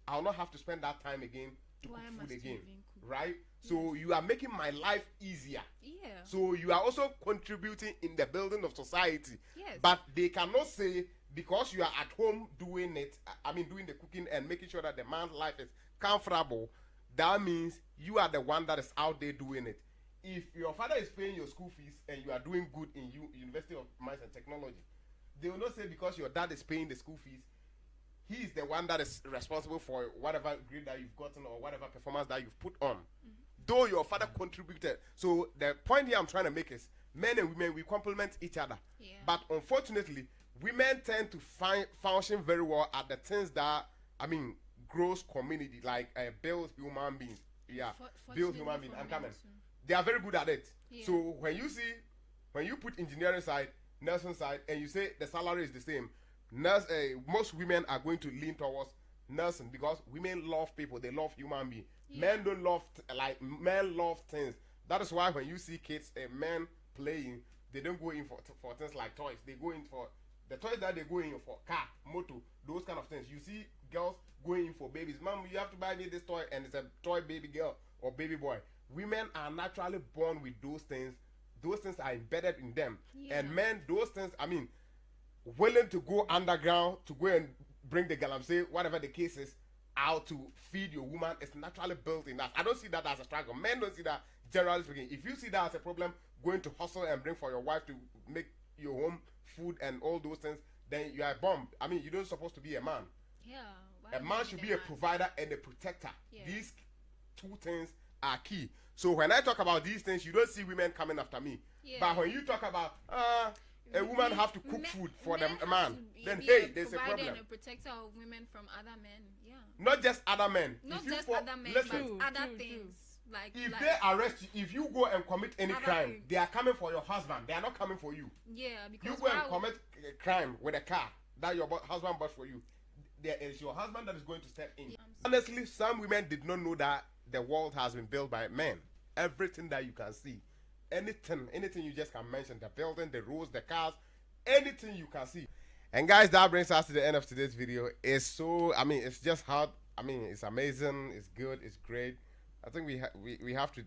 I will not have to spend that time again to cook food again. Right? So you are making my life easier. Yeah. So you are also contributing in the building of society. Yes. But they cannot say because you are at home doing the cooking and making sure that the man's life is comfortable, that means you are the one that is out there doing it. If your father is paying your school fees and you are doing good in University of Mines and Technology, they will not say because your dad is paying the school fees, he is the one that is responsible for whatever grade that you've gotten or whatever performance that you've put on. Though your father contributed. So the point here I'm trying to make is, men and women, we complement each other. Yeah. But unfortunately, women tend to function very well at the things that, grows community, like build human beings. Yeah, build human beings. I'm coming. They are very good at it. Yeah. So when you put engineering side, nursing side, and you say the salary is the same, most women are going to lean towards nursing because women love people. They love human beings. Yeah. Men don't love men love things. That is why when you see kids, men playing, they don't go in for things like toys. They go in for the toys that they go in for car, motor, those kind of things. You see girls going in for babies. Mom, you have to buy me this toy, and it's a toy baby girl or baby boy. Women are naturally born with those things. Those things are embedded in them. Yeah. And men, those things, willing to go underground to go and bring the galamsey, whatever the case is, out to feed your woman is naturally built in us. I don't see that as a struggle. Men don't see that, generally speaking. If you see that as a problem, going to hustle and bring for your wife to make your home food and all those things, then you are a bomb. You're not supposed to be a man. Yeah. A man should be a provider and a protector. Yeah. These two things are key. So when I talk about these things, you don't see women coming after me. Yeah. But when you talk about a woman have to cook food for the man, then there's a problem. And a protector of women from other men. Yeah. Not just other men. Not just other men, but other things. If they arrest you, if you go and commit any crime, they are coming for your husband. They are not coming for you. Yeah, because you go and commit a crime with a car that your husband bought for you. there is your husband that is going to step in. Honestly, some women did not know that the world has been built by men. Everything that you can see, anything you just can mention, the building, the roads, the cars, anything you can see. And guys, that brings us to the end of today's video. It's it's just hard. It's amazing, it's good, it's great. I think we have to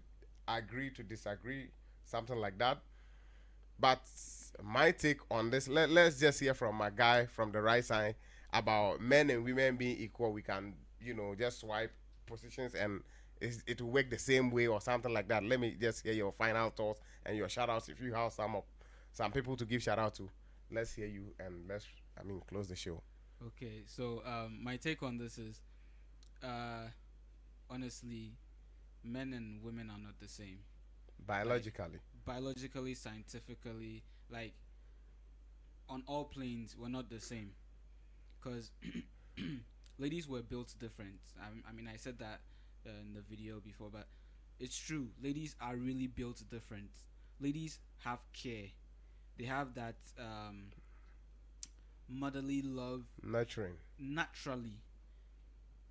agree to disagree, something like that. But my take on this, let's just hear from my guy from the right side about men and women being equal. We can, just swipe positions and it will work the same way or something like that. Let me just hear your final thoughts and your shout outs if you have some people to give shout out to. Let's hear you and let's close the show. Okay, so my take on this is honestly, men and women are not the same. Biologically, scientifically, like on all planes, we're not the same. Because ladies were built different. I said that in the video before, but it's true. Ladies are really built different. Ladies have care. They have that motherly love. Nurturing. Naturally.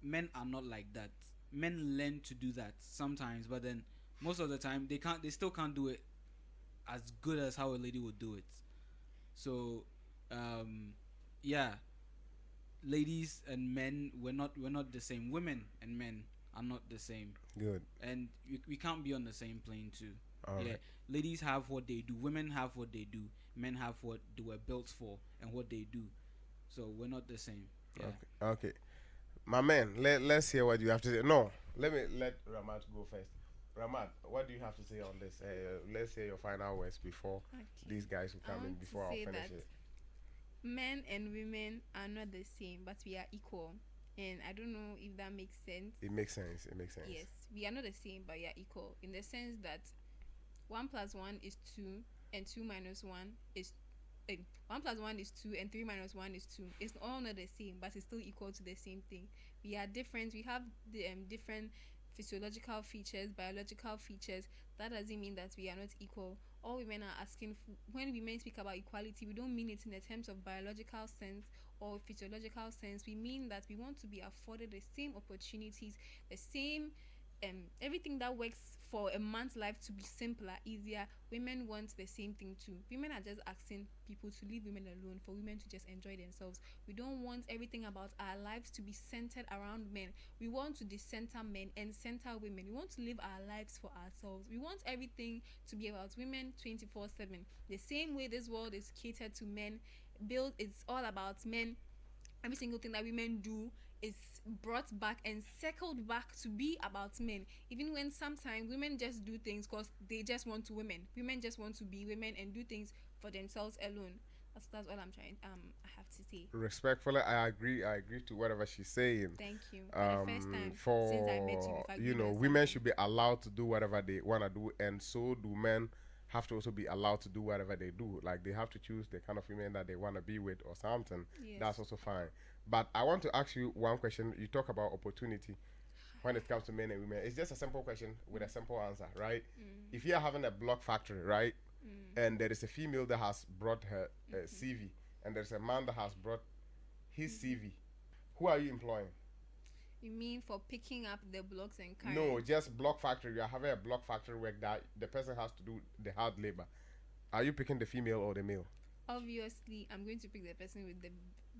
Men are not like that. Men learn to do that sometimes, but then most of the time they still can't do it as good as how a lady would do it. So ladies and men, we're not the same. Women and men are not the same. Good. And we can't be on the same plane too. All right. Ladies have what they do, women have what they do, men have what they were built for and what they do. So we're not the same. Yeah. Okay. My man, let's hear what you have to say. No, let Ramat go first. Ramat, what do you have to say on this? Let's hear your final words before these guys will come in before I finish it. Men and women are not the same, but we are equal. And I don't know if that makes sense. It makes sense. Yes, we are not the same, but we are equal in the sense that 1 + 1 is 2, and 2 - 1 is 1 + 1 is 2, and 3 - 1 is 2. It's all not the same, but it's still equal to the same thing. We are different. We have the different physiological features, biological features. That doesn't mean that we are not equal. All women are asking for, when women speak about equality, we don't mean it in the terms of biological sense or physiological sense. We mean that we want to be afforded the same opportunities, the same everything that works for a man's life to be simpler, easier. Women want the same thing too. Women are just asking people to leave women alone, for women to just enjoy themselves. We don't want everything about our lives to be centered around men. We want to decenter men and center women. We want to live our lives for ourselves. We want everything to be about women 24/7. The same way this world is catered to men, it's all about men. Every single thing that women do is brought back and circled back to be about men. Even when sometimes women just do things because they just want to women just want to be women and do things for themselves alone. That's all I'm trying I have to say. Respectfully, I agree to whatever she's saying. Thank you. For the first time since I met you, women should be allowed to do whatever they want to do, and so do men have to also be allowed to do whatever they do. Like they have to choose the kind of women that they want to be with or something. Yes. That's also fine. But I want to ask you one question. You talk about opportunity when it comes to men and women. It's just a simple question with a simple answer, right? If you're having a block factory, right, and there is a female that has brought her CV, and there's a man that has brought his CV, who are you employing? You mean for picking up the blocks and carrying? No, just block factory. You are having a block factory work that the person has to do the hard labor. Are you picking the female or the male? Obviously, I'm going to pick the person with the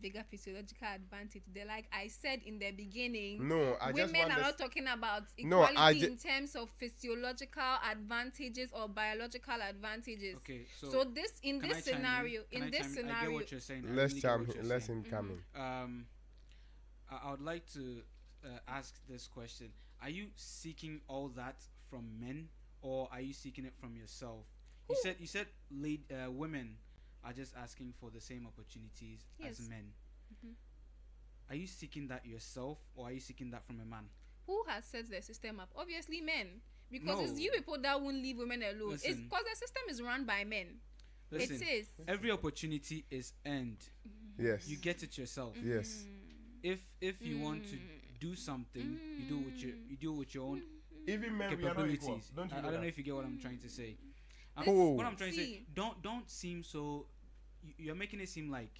bigger physiological advantage. Like I said in the beginning, women are not talking about equality in terms of physiological advantages or biological advantages. Okay, so this scenario, I get what you're saying. Let him come in. I would like to ask this question: are you seeking all that from men, or are you seeking it from yourself? You said women are just asking for the same opportunities as men. Are you seeking that yourself, or are you seeking that from a man? Who has set the system up? Obviously men, because it's you people that won't leave women alone. It's because the system is run by men. Listen, it is. Every opportunity is earned. Yes. You get it yourself. Yes. If you want to do something, you do with your own even men capabilities. I don't know if you get what I'm trying to say. What I'm trying to say, don't seem so. You're making it seem like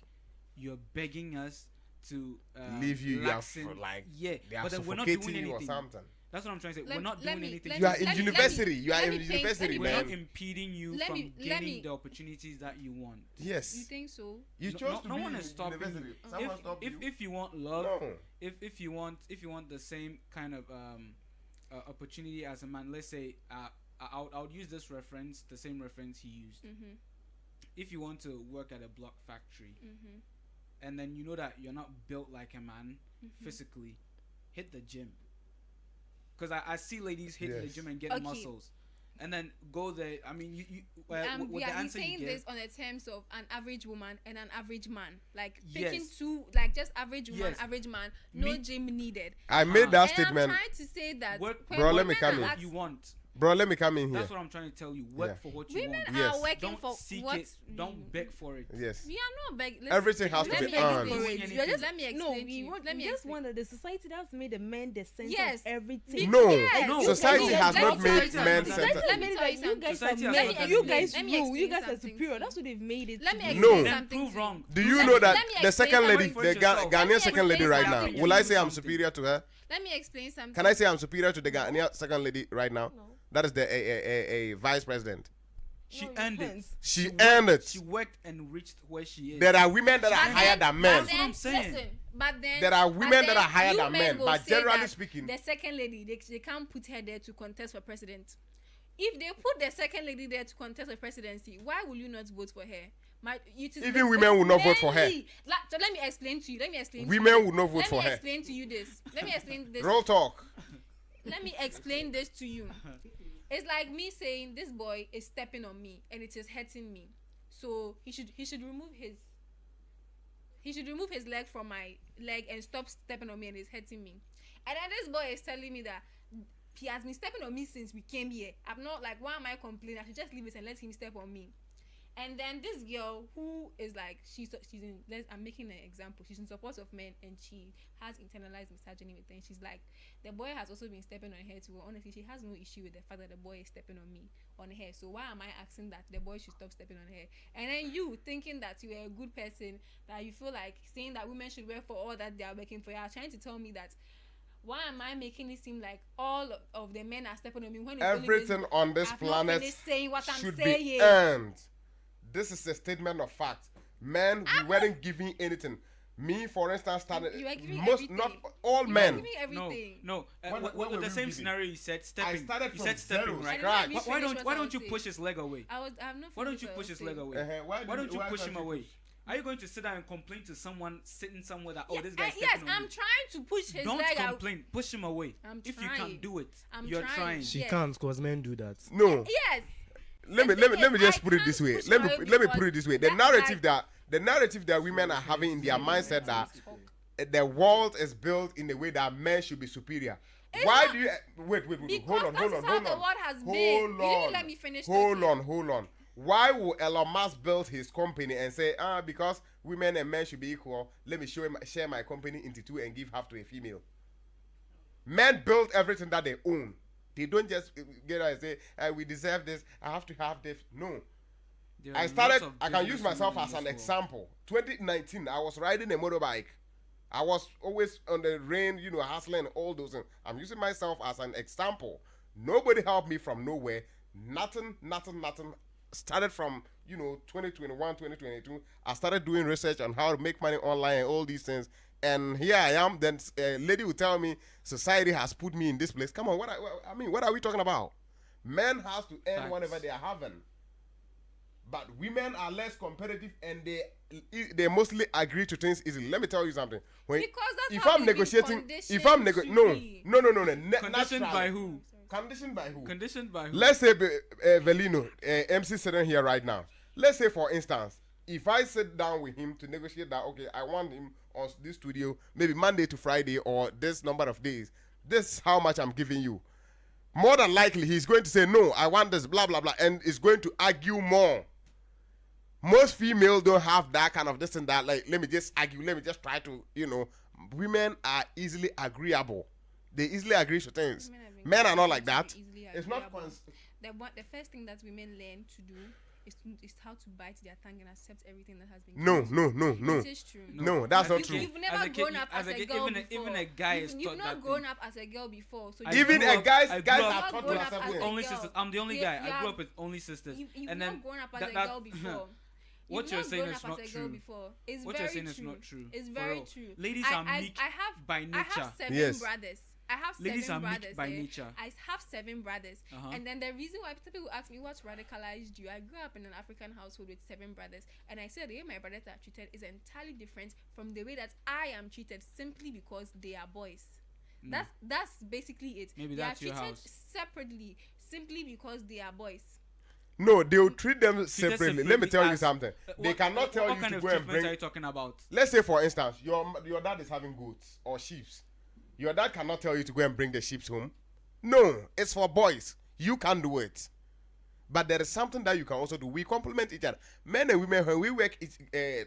you're begging us to leave you. You are like they are but then we're not doing suffocating you or anything. something. That's what I'm trying to say. We're not doing anything. You are in university. You are in university, We're man. not impeding you from gaining the opportunities that you want. Yes. You think so? You chose to no be one in is stopping university. you. Someone stopped you. If you want love, No. if you want the same kind of opportunity as a man, let's say I would use this reference, the same reference he used. Mm-hmm. If you want to work at a block factory, Mm-hmm. and then you know that you're not built like a man Mm-hmm. physically, hit the gym. Because I see ladies hit the gym and get muscles, and then go there. I mean, you with the answer saying you this give, on the terms of an average woman and an average man, like Yes. picking two, like just average woman, Yes. average man, no Me- gym needed. I made that And statement. I'm trying to say that Work- when Bro, let me women come are in. what asked- you want. Bro, let me come in here. That's what I'm trying to tell you. Work for what you Women want. Yes. are working Don't for seek what? it. Don't beg for it. Yes. We are not begging. Everything has to let be me earned. explain. Anything. You're just, let me explain No, to you. Let me just explain. wonder the society that's made the man the center Yes. of everything. No. Yes. No. Society No. has Let not me made tell you men something. center. Let me tell you You something. guys Society are has men. not done You it. guys Let me rule. You explain guys are something superior. to That's what they've made it. Let me to be. explain No. Then something prove to wrong. Do you Let know me- that let me the explain second lady, something the for yourself. Ghanaian Let me second lady explain right now, something. will I say I'm Something. superior to her? Let me explain something. Can I say I'm superior to the Ghanaian second lady right now? No. That is the a vice president. She No, you earned it. can't. She earned it. She worked and reached where she is. There are women that are But higher then- than but men. That's what I'm then, saying. Listen, but then There are but women that then are higher you than men, will but say generally that speaking- the second lady they can't put her there to contest for president. If they put the second lady there to contest for presidency, why will you not vote for her? Even women will not vote for her. So let me explain to you. Women will not vote for Let me her. explain to you this. Let me explain this. Real talk. Let me explain this to you. It's like me saying this boy is stepping on me and it is hurting me. So he should remove his leg from my leg and stop stepping on me and it's hurting me. And then this boy is telling me that he has been stepping on me since we came here. I'm not like, why am I complaining? I should just leave it and let him step on me. And then this girl who is like she's in I'm making an example. She's in support of men and she has internalized misogyny with them. She's like, the boy has also been stepping on her too. Well, honestly, she has no issue with the fact that the boy is stepping on her. So why am I asking that the boy should stop stepping on her? And then you thinking that you are a good person, that you feel like saying that women should work for all that they are working for. You are trying to tell me that. Why am I making it seem like all of the men are stepping on me when it's Everything on this I've not planet finished saying what I'm should saying. be earned. This is a statement of fact. Men, we weren't giving anything. Me, for instance, started You are giving most, everything. not all You are men. giving everything. No. What With were the we same giving? scenario you said stepping. I started You from said stepping, zero, right? scratch. Why don't you push his leg away? Why don't you push his leg away? Why don't you push him away? Are you going to sit down and complain to someone sitting somewhere that this guy's Yes, stepping on I'm me? trying to push his Don't leg out. complain. Push him away. I'm If you trying. can't do it, I'm you're trying. trying. She Yes. can't because men do that. No. Yes. Let me just I put it this can't way. push Let me my let me because put it this way. The narrative that women are having in their mindset that the world is built in a way that men should be superior. Why do you wait? Because Hold on. that is how the world has been. You didn't let me finish Hold talking. on. Why will Elon Musk build his company and say, because women and men should be equal, let me share my company into two and give half to a female? Men build everything that they own. They don't just get out and say, we deserve this, I have to have this. No. There are I lots of can use business myself women as in an this example. 2019, I was riding a motorbike. I was always on the rain, hustling, all those things. I'm using myself as an example. Nobody helped me from nowhere. Nothing. Started from, 2021, 2022. I started doing research on how to make money online and all these things. And here I am. Then a lady will tell me, society has put me in this place. Come on, what are we talking about? Men have to earn Facts. whatever they are having. But women are less competitive and they mostly agree to things easily. Let me tell you something. Because that's if how I'm we've been negotiating, conditioned if I'm to be. no. Conditioned by who? Conditioned by who? Conditioned by who? Let's say Velino, MC sitting here right now. Let's say, for instance, if I sit down with him to negotiate that, okay, I want him on this studio, maybe Monday to Friday or this number of days. This is how much I'm giving you. More than likely, he's going to say, no, I want this, blah, blah, blah, and is going to argue more. Most females don't have that kind of this and that. Like, let me just argue. Let me just try to, women are easily agreeable. They easily agree to things. Men are not like that. It's not. The first thing that women learn to do is how to bite their tongue and accept everything that has been No. It is true. No, that's not You've true. never grown up as a girl before. Even a guy is You've taught not that grown thing. up as a girl before. So Even a guys I guys grew are up taught grown to up accept as women. a only girl. sisters. I'm the only You- guy. you I grew are- up with only sisters. You've and not then grown up as that- a that- girl before. What You've you're not saying grown is up not as a girl true. before. It's What very you're saying true. is not true. It's For very real. true. Ladies I are meek by I nature. have 7 Yes. brothers. I have Ladies 7 are meek brothers. by eh. nature. I have 7 brothers. Uh-huh. And then the reason why people ask me what radicalized you, I grew up in an African household with 7 brothers. And I said the way my brothers are treated is entirely different from the way that I am treated simply because they are boys. That's basically it. Maybe they that's are your treated house. separately simply because they are boys. No, they will treat them separately. Let me tell you as- something. They cannot tell what you kind to of go and treatment are bring. you talking about? Let's say, for instance, your dad is having goats or sheep. Your dad cannot tell you to go and bring the sheep home. No, it's for boys. You can't do it. But there is something that you can also do. We complement each other. Men and women, when we work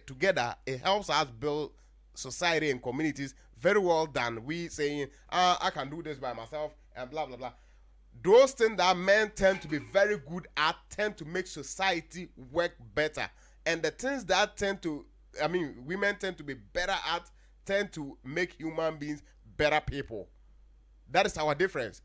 together, it helps us build society and communities. Very well done. We saying, I can do this by myself and blah, blah, blah. Those things that men tend to be very good at tend to make society work better. And the things that women tend to be better at tend to make human beings better people. That is our difference.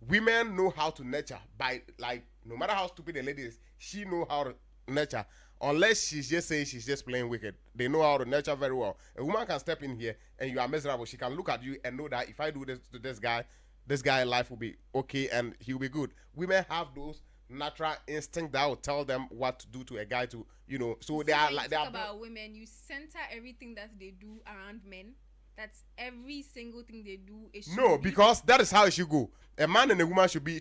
Women know how to nurture by, like, no matter how stupid a lady is, she know how to nurture. Unless she's just saying she's just playing wicked. They know how to nurture very well. A woman can step in here and you are miserable. She can look at you and know that if I do this to this guy life will be okay and he'll be good. Women have those natural instinct that will tell them what to do to a guy to, so they are like, they are about women, you center everything that they do around men. That's every single thing they do is no, because that is how it should go. A man and a woman should be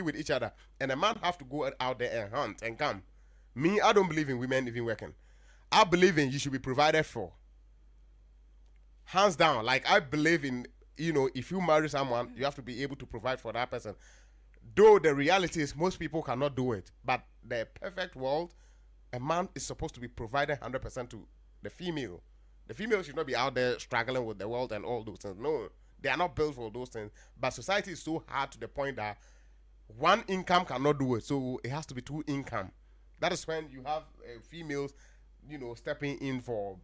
with each other, and a man have to go out there and hunt and come. Me, I don't believe in women even working. I believe in you should be provided for. Hands down. Like, I believe in, if you marry someone, you have to be able to provide for that person. Though the reality is most people cannot do it, but the perfect world, a man is supposed to be provided 100% to the female. The female should not be out there struggling with the world and all those things. No, they are not built for those things. But society is so hard to the point that one income cannot do it. So it has to be 2 income. That is when you have females, stepping in for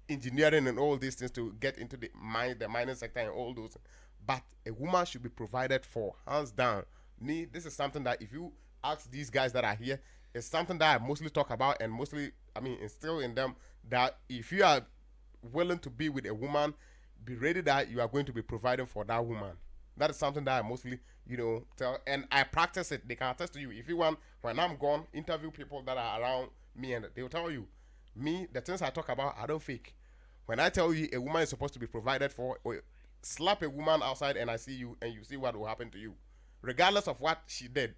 engineering and all these things to get into the mining sector and all those. But a woman should be provided for, hands down. This is something that if you ask these guys that are here, it's something that I mostly talk about and mostly, instill in them that if you are willing to be with a woman, be ready that you are going to be providing for that woman. That is something that I mostly, tell, and I practice it. They can attest to you. If you want, when I'm gone, interview people that are around me and they'll tell you, the things I talk about, I don't fake. When I tell you a woman is supposed to be provided for, or slap a woman outside and I see you and you see what will happen to you. Regardless of what she did.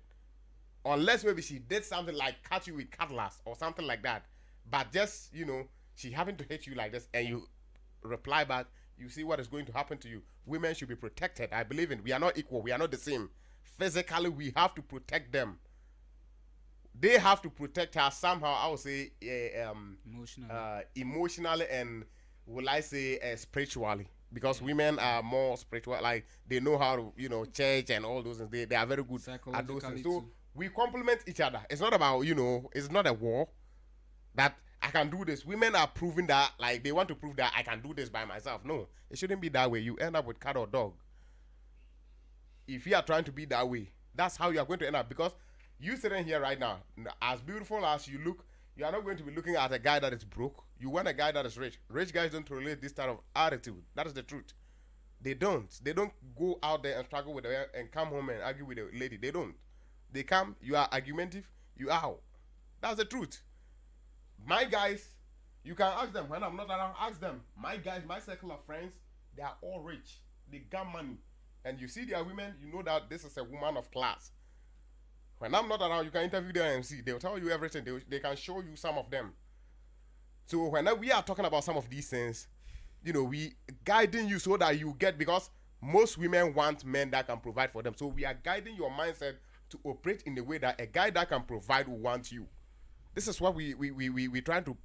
Unless maybe she did something like cut you with cutlass or something like that. But just, she happened to hit you like this and you reply back, you see what is going to happen to you. Women should be protected. I believe in, we are not equal. We are not the same. Physically, we have to protect them. They have to protect her somehow, I would say, emotionally and, will I say, spiritually. Because women are more spiritual. Like, they know how to, church and all those things. They are very good at those things. So, we complement each other. It's not about, it's not a war that I can do this. Women are proving that, like, they want to prove that I can do this by myself. No, it shouldn't be that way. You end up with cat or dog. If you are trying to be that way, that's how you are going to end up. Because you sitting here right now, as beautiful as you look, you are not going to be looking at a guy that is broke. You want a guy that is rich. Rich guys don't relate this type of attitude. That is the truth. They don't. They don't go out there and struggle with her and come home and argue with a lady. They don't. They come, you are argumentative, you out. That's the truth. My guys, you can ask them. When I'm not around, ask them. My guys, my circle of friends, they are all rich. They got money. And you see their women, you know that this is a woman of class. When I'm not around, you can interview them and see. They'll tell you everything. They can show you some of them. So when we are talking about some of these things, we guiding you so that you get, because most women want men that can provide for them. So we are guiding your mindset to operate in the way that a guy that can provide will want you. This is what we trying to,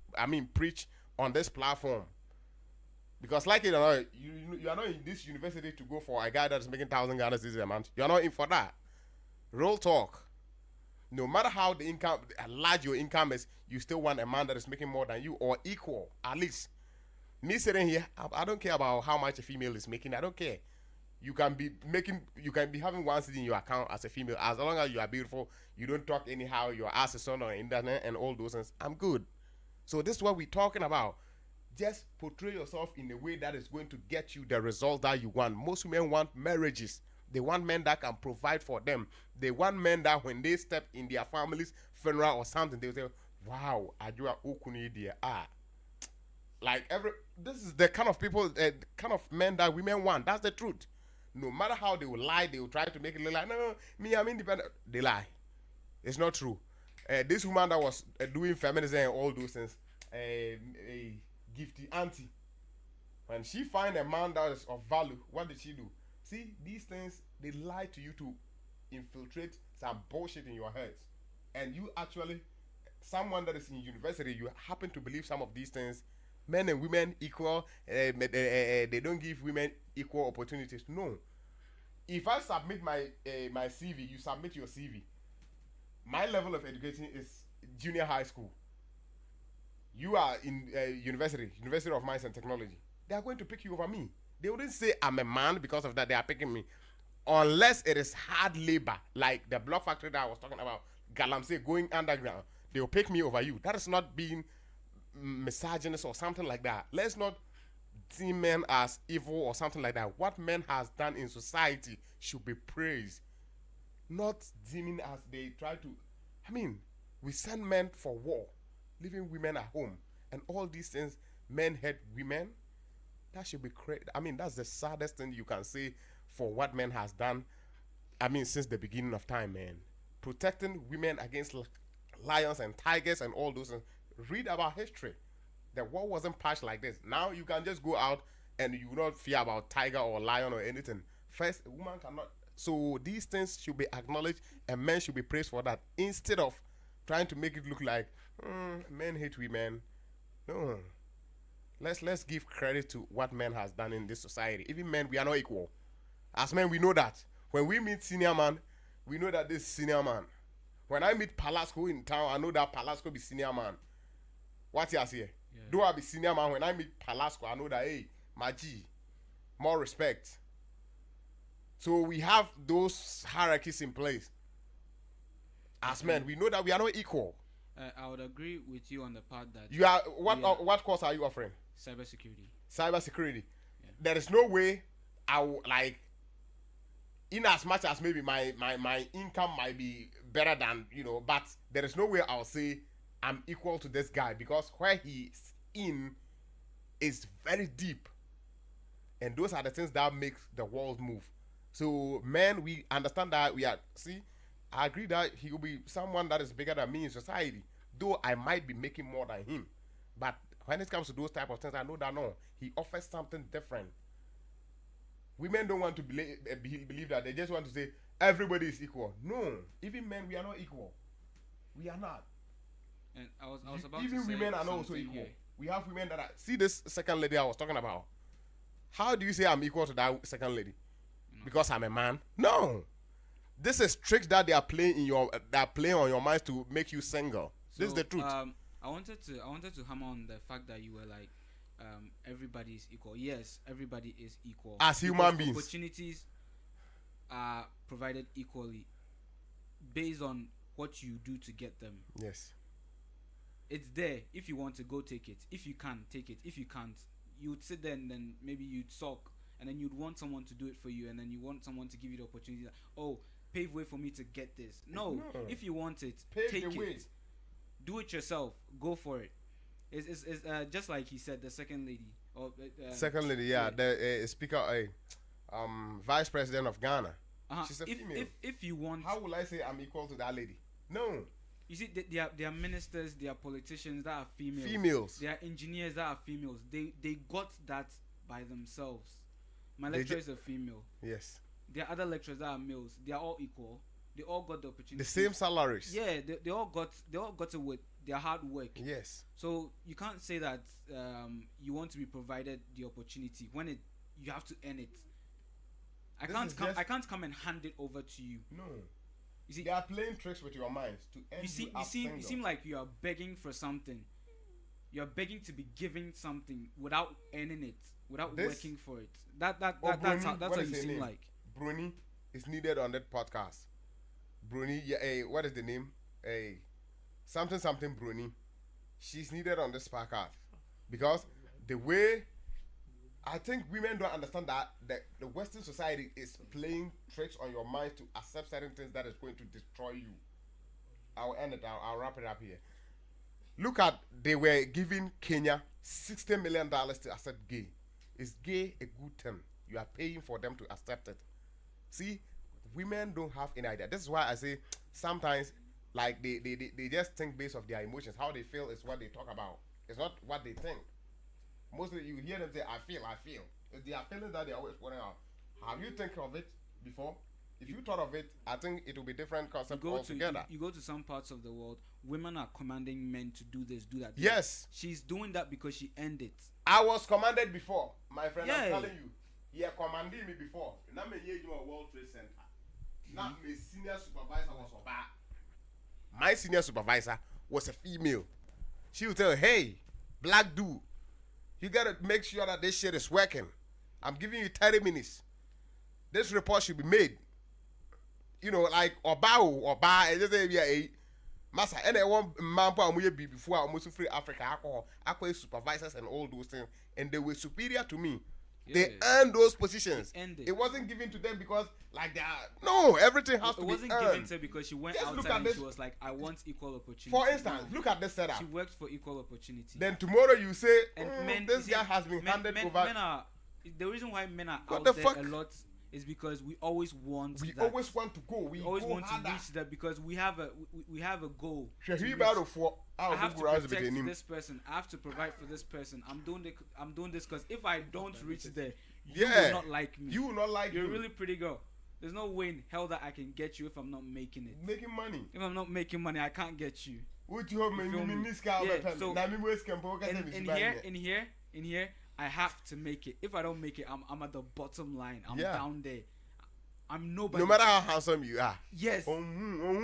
preach on this platform. Because like you are not in this university to go for a guy that is making 1,000 Ghana cedis a month. You are not in for that. Real talk. No matter how the income, large your income is, you still want a man that is making more than you or equal, at least. Me sitting here, I don't care about how much a female is making. I don't care. You can be having one city in your account as a female. As long as you are beautiful, you don't talk anyhow, your ass is on the internet and all those things, I'm good. So this is what we're talking about. Just portray yourself in a way that is going to get you the result that you want. Most women want marriages. They want men that can provide for them. They want men that when they step in their family's funeral or something, they will say, wow, Ajua Okuni dear. Like this is the kind of people, kind of men that women want. That's the truth. No matter how they will lie, they will try to make it look like, no, me, I'm independent. They lie. It's not true. This woman that was doing feminism and all those things, a gifty auntie, when she find a man that is of value, what did she do? See, these things, they lie to you to infiltrate some bullshit in your heads. And you actually, someone that is in university, you happen to believe some of these things. Men and women equal, they don't give women equal opportunities. No. If I submit my CV, you submit your CV. My level of education is junior high school. You are in University of Mines and Technology. They are going to pick you over me. They wouldn't say I'm a man because of that. They are picking me. Unless it is hard labor, like the block factory that I was talking about, Galamsey going underground, they will pick me over you. That is not being misogynist or something like that. Let's not see men as evil or something like that. What men has done in society should be praised, not deeming as they try to. I mean, we send men for war, leaving women at home, and all these things. Men hate women. That should be crazy. I mean, that's the saddest thing you can say for what men has done. I mean, since the beginning of time, man. Protecting women against lions and tigers and all those things. Read about history. The war wasn't patched like this. Now you can just go out and you will not fear about tiger or lion or anything. First, a woman cannot. So these things should be acknowledged and men should be praised for that. Instead of trying to make it look like men hate women. No. Let's give credit to what men has done in this society. Even men, we are not equal. As men, we know that. When we meet senior man, we know that this senior man. When I meet Palasco in town, I know that Palasco be senior man. What you say? Yeah. Do I be senior man? When I meet Palasco, I know that, hey, my G, more respect. So we have those hierarchies in place. As men, we know that we are not equal. I would agree with you on the part that you are. What course are you offering? Cybersecurity. Yeah. There is no way I will, like, in as much as maybe my income might be better than, but there is no way I'll say I'm equal to this guy, because where he's in is very deep. And those are the things that makes the world move. So, men, we understand that I agree that he will be someone that is bigger than me in society, though I might be making more than him. But when it comes to those type of things, I know that no, he offers something different. Women don't want to believe that. They just want to say everybody is equal. No, even men, we are not equal. We are not. And I was about even to say women are not also equal. Here. We have women that are. See this second lady I was talking about. How do you say I'm equal to that second lady? No. Because I'm a man? No. This is tricks that they are playing on your minds to make you single. So, this is the truth. I wanted to hammer on the fact that you were like, everybody is equal. Yes, everybody is equal. As human beings, opportunities are provided equally based on what you do to get them. Yes. It's there. If you want to go, take it. If you can, take it. If you can't, you'd sit there and then maybe you'd sulk, and then you'd want someone to do it for you, and then you want someone to give you the opportunity. Oh, pave way for me to get this. No. If you want it, take it. Do it yourself. Go for it. It's just like he said, the second lady. Second lady, yeah. The speaker, vice president of Ghana. She's a female. If you want, how will I say I'm equal to that lady? No. You see, there are ministers, there are politicians that are females. Females. There are engineers that are females. They got that by themselves. My lecturer is a female. Yes. There are other lecturers that are males. They are all equal. They all got the opportunity. The same salaries. Yeah, they all got it with their hard work. Yes. So you can't say that you want to be provided the opportunity when you have to earn it. I can't come and hand it over to you. No. You see, they are playing tricks with your minds to end you seem like you are begging for something. You are begging to be given something without earning it, without working for it. That's how you seem like. Bruni is needed on that podcast. Bruni, what is the name? Something Bruni. She's needed on this podcast because the way I think women don't understand that the Western society is playing tricks on your mind to accept certain things that is going to destroy you. I'll end it. I'll wrap it up here. Look at, they were giving Kenya $60 million to accept gay. Is gay a good thing? You are paying for them to accept it. See, women don't have any idea. This is why I say sometimes, like, they just think based off their emotions. How they feel is what they talk about. It's not what they think. Mostly you hear them say, I feel. If they are feeling that, they're always pointing out. Have you think of it before? If you thought of it, I think it will be different concept altogether. You go to some parts of the world, women are commanding men to do this, do that. Yes. She's doing that because she earned it. I was commanded before, my friend. I'm telling you. He commanded me before. Now me World Trade Center. Now my senior supervisor was Oba. My senior supervisor was a female. She would tell, hey, black dude, you gotta make sure that this shit is working. I'm giving you 30 minutes. This report should be made. You know, like Oba, and just say, yeah, Massa, and I want Mampa be before almost free Africa, alcohol supervisors and all those things, and they were superior to me. Yeah. They earned those positions. It wasn't given to them because, like, they are. No, everything has to be earned. It wasn't given to her because she went outside and she was like, I want equal opportunity. For instance, look at this setup. She worked for equal opportunity. Then tomorrow you say, this guy has been handed over. The reason why men are out there a lot is because we always want to go. We always want harder. to reach that because we have a goal. I have to protect this person. I have to provide for this person. I'm doing this because if I don't reach there, you will not like me. You will not like me. You're a really pretty girl. There's no way in hell that I can get you if I'm not making it. Making money. If I'm not making money, I can't get you. What you hope in here, I have to make it. If I don't make it, I'm at the bottom line. I'm down there. I'm nobody. No matter how handsome you are. Yes. I'm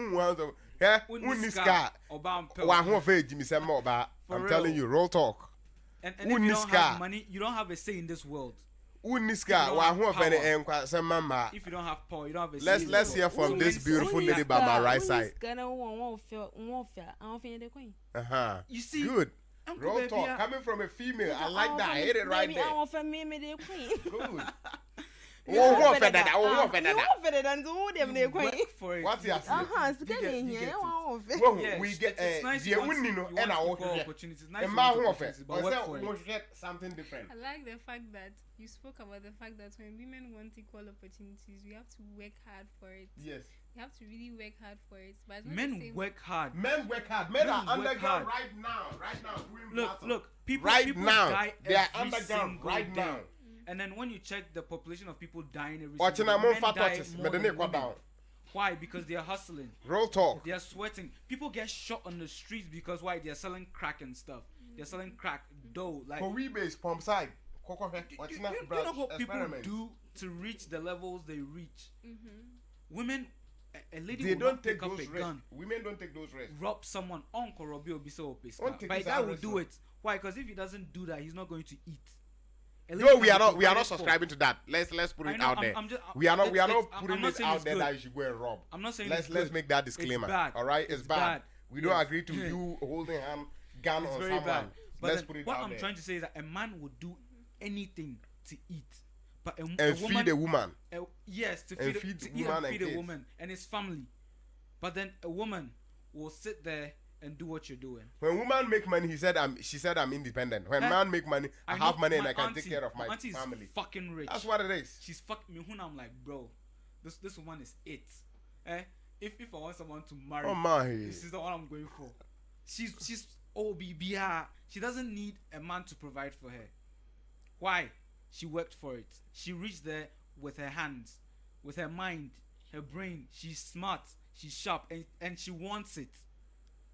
telling you, real talk. And if you don't have money, you don't have a say in this world. If you don't have power, you don't have a say. Let's hear from this beautiful lady by my right side. You see, good. Real talk coming from a female. I like that. I hate it right there. Good. What's your we get something different. I like the fact that you spoke about the fact that when women want equal opportunities, we have to work hard for it. Yes. You have to really work hard for it. But men work hard. Men work hard. Men are underground right now. Look. People now die they are underground right now. And then when you check the population of people dying every Why? Because they are hustling. Real talk. They are sweating. People get shot on the streets because why? They are selling crack and stuff. They're selling crack, dough. Like pump side. You know what people do to reach the levels they reach? Women, a lady they will don't not take pick up those a risks. gun. Women don't take those risks. Rob someone. But a guy will do it. Why? Because if he doesn't do that, he's not going to eat. No, we are not subscribing to that. Let's put it out there. We are not putting it out there that you should go and rob. I'm not saying let's make that disclaimer. All right, it's bad. We don't agree to you holding gun on someone. Bad. Let's put it what out I'm there. trying to say is that a man would do anything to eat, but a woman, feed a woman. Yes, to feed a woman and his family. But then a woman will sit there and do what you're doing. When woman make money, she said I'm independent. When man make money, I have money and I can take care of my family. Fucking rich. That's what it is. She's fucking me. I'm like, bro, this woman is it. If I want someone to marry, this is the one I'm going for. She's OBBR. She doesn't need a man to provide for her. Why? She worked for it. She reached there with her hands, with her mind, her brain. She's smart. She's sharp, and she wants it.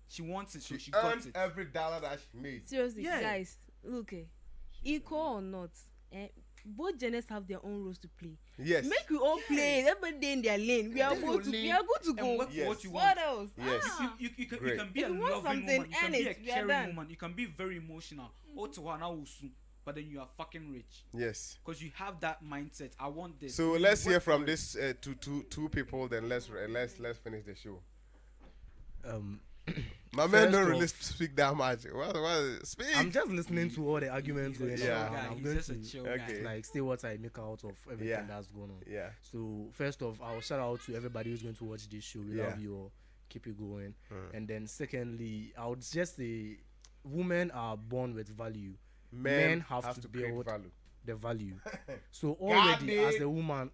She wants it, so she got it. Every dollar that she made. Seriously, guys, look, equal or not, both genders have their own roles to play. Yes. Make we all play. Everybody in their lane. We are good to go. What you What want. else? Yes. You can be If a you want loving something, woman, you can earn be a it, we are caring done. woman, you can be very emotional. But then you are fucking rich. Yes. Because you have that mindset. I want this. So let's hear from this two people. Then let's finish the show. My man don't really speak that much. What speak? I'm just listening to all the arguments going on. Yeah. And I'm He's going just a to chill Okay. guy. like say what I make out of everything that's going on. Yeah. So first off, I'll shout out to everybody who's going to watch this show. We Yeah. love you all. Keep it going. And then secondly, I would just say women are born with value. Men have to create build value. the value. So already as a woman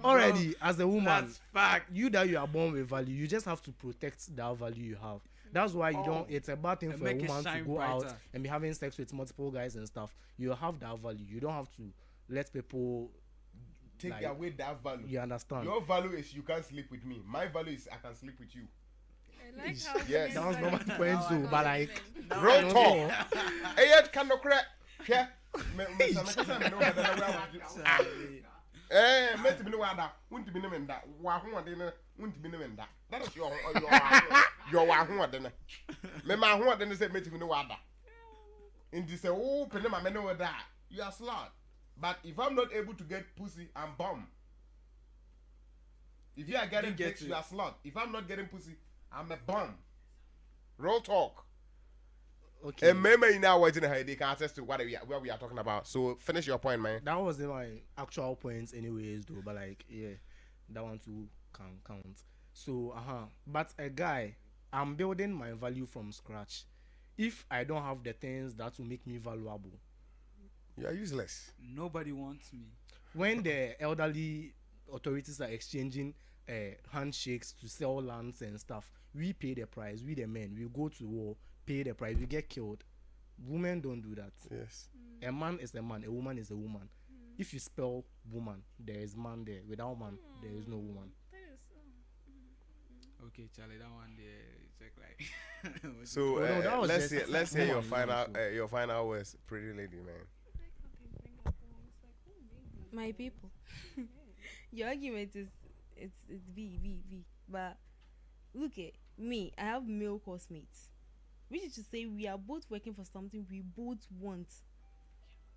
already as a woman, That's fact. you that you are born with value, you just have to protect that value you have. That's why you don't. It's a bad thing And for a make it woman to shine go out brighter. and be having sex with multiple guys and stuff. You have that value. You don't have to let people Take like, away that value. You understand? Your value is you can't sleep with me. My value is I can sleep with you. I like how Yes. That was not my point too, but like Real talk. Hey, yet can no correct. Yeah. Meti bi ne wada. Wunti bi ne menda. Wa ho ade ne. Wunti bi ne menda. That is your wa ho ade ne. Me ma ho ade ne say meti bi ne wada. Indi say oh pe ne ma me ne wada. You are slut. But if I'm not able to get pussy, I'm bum. If you are getting dicks, you are slut. If I'm not getting pussy, I'm a bum. Real talk. okay. And maybe now watching her, they can attest to what we are talking about. So finish your point, man. That wasn't my actual points anyways though, but like yeah, that one too can count. So but a guy, I'm building my value from scratch. If I don't have the things that will make me valuable, You are useless. Nobody wants me. when the elderly authorities are exchanging handshakes to sell lands and stuff, we pay the price. We the men, we go to war, pay the price, we get killed. Women don't do that. Yes. A man is a man, a woman is a woman. If you spell woman, there is man there. Without man, there is no woman. Okay, Charlie, that one there, check like. So no, that was let's just hear your woman, your final words, pretty lady, man. My people, your argument is it's V. But look at me. I have male classmates, which is to say we are both working for something we both want.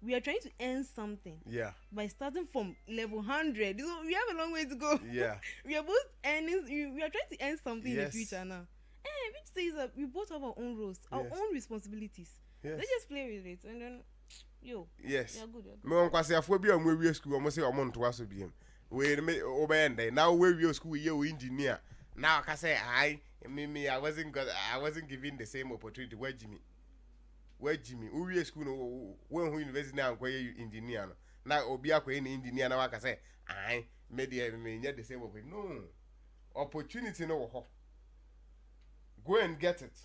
We are trying to earn something. Yeah. By starting from level 100. So we have a long way to go. Yeah. We are both earning. We are trying to earn something in the Yes. future now. Which says that we both have our own roles, our Yes. own responsibilities. Yes. Let's just play with it, and then, Yes. you're good. Me on kwase afo bi on we school o mo say o mo nto aso biem. We me obende. Now we school we engineer. Now I say I wasn't given the same opportunity. Where Jimmy? We school no when who university now go engineer no. Now obi akwa any engineer now I say me get the same opportunity. No. Opportunity no ho. Go and get it.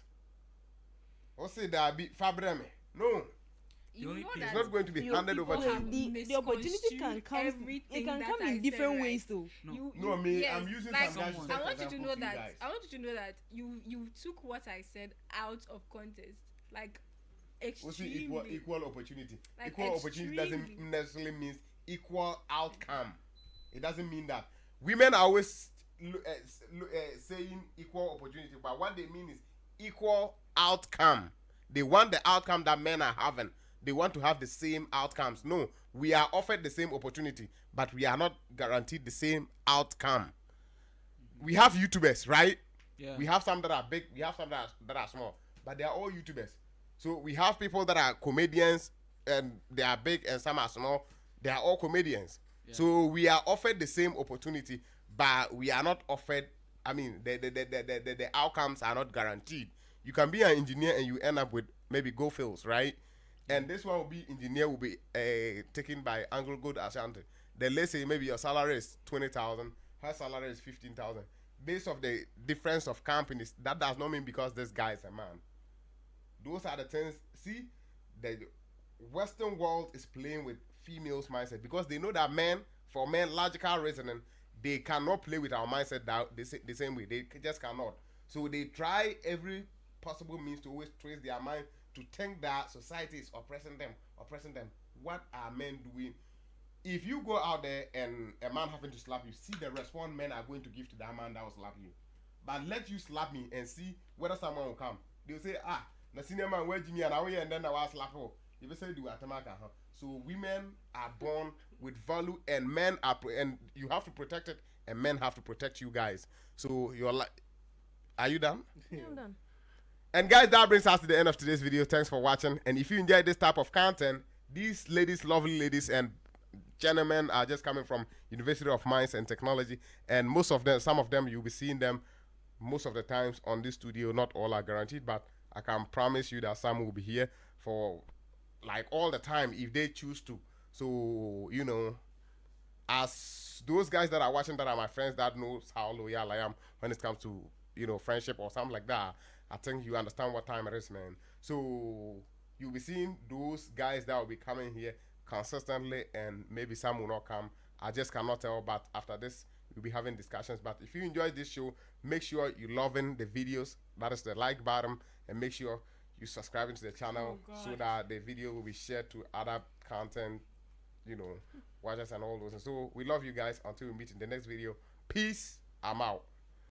Or say that be fabreme. No. You know It's It's that not going to be handed over to you. The opportunity can come. It can come in different ways too. No, I'm using like, some guys. I want you to know example that. guys. I want you to know that you took what I said out of context, like What's the extremely. equal opportunity? Like Equal opportunity doesn't extremely. necessarily mean equal outcome. It doesn't mean that. Women are always saying equal opportunity, but what they mean is equal outcome. They want the outcome that men are having. They want to have the same outcomes. No, we are offered the same opportunity, but we are not guaranteed the same outcome. We have YouTubers, right? Yeah. We have some that are big, we have some that are small, but they are all YouTubers. So we have people that are comedians and they are big and some are small. They are all comedians. Yeah. So we are offered the same opportunity, but we are not offered, I mean, the outcomes are not guaranteed. You can be an engineer and you end up with maybe Go Fields, right? And this one will be engineer will be taken by Anglo Good Ashanti. Then let's say maybe your salary is 20,000, her salary is 15,000. Based off the difference of companies, that does not mean because this guy is a man. Those are the things. See, the Western world is playing with females' mindset because they know that for men, logical reasoning, they cannot play with our mindset the same way. They just cannot. So they try every possible means to always twist their mind to think that society is oppressing them. What are men doing? If you go out there and a man having to slap you, see the response men are going to give to that man that will slap you. But let you slap me and see whether someone will come. They'll say, the senior man where Jimmy and I and then I will slap her. You will say do atamaka. So women are born with value and men are and you have to protect it and men have to protect you guys. So you're like, are you done? Yeah, I'm done. And guys, that brings us to the end of today's video. Thanks for watching. And if you enjoyed this type of content, these ladies, lovely ladies and gentlemen are just coming from University of Mines and Technology. And most of them, some of them, you'll be seeing them most of the times on this studio. Not all are guaranteed, but I can promise you that some will be here for like all the time if they choose to. So, you know, as those guys that are watching that are my friends that knows how loyal I am when it comes to, you know, friendship or something like that, I think you understand what time it is, man. So you'll be seeing those guys that will be coming here consistently and maybe some will not come. I just cannot tell, but after this we'll be having discussions. But if you enjoyed this show, make sure you loving the videos, that is the like button, and make sure you subscribing to the channel so that the video will be shared to other content, you know, watchers and all those. And so we love you guys until we meet in the next video. Peace. I'm out.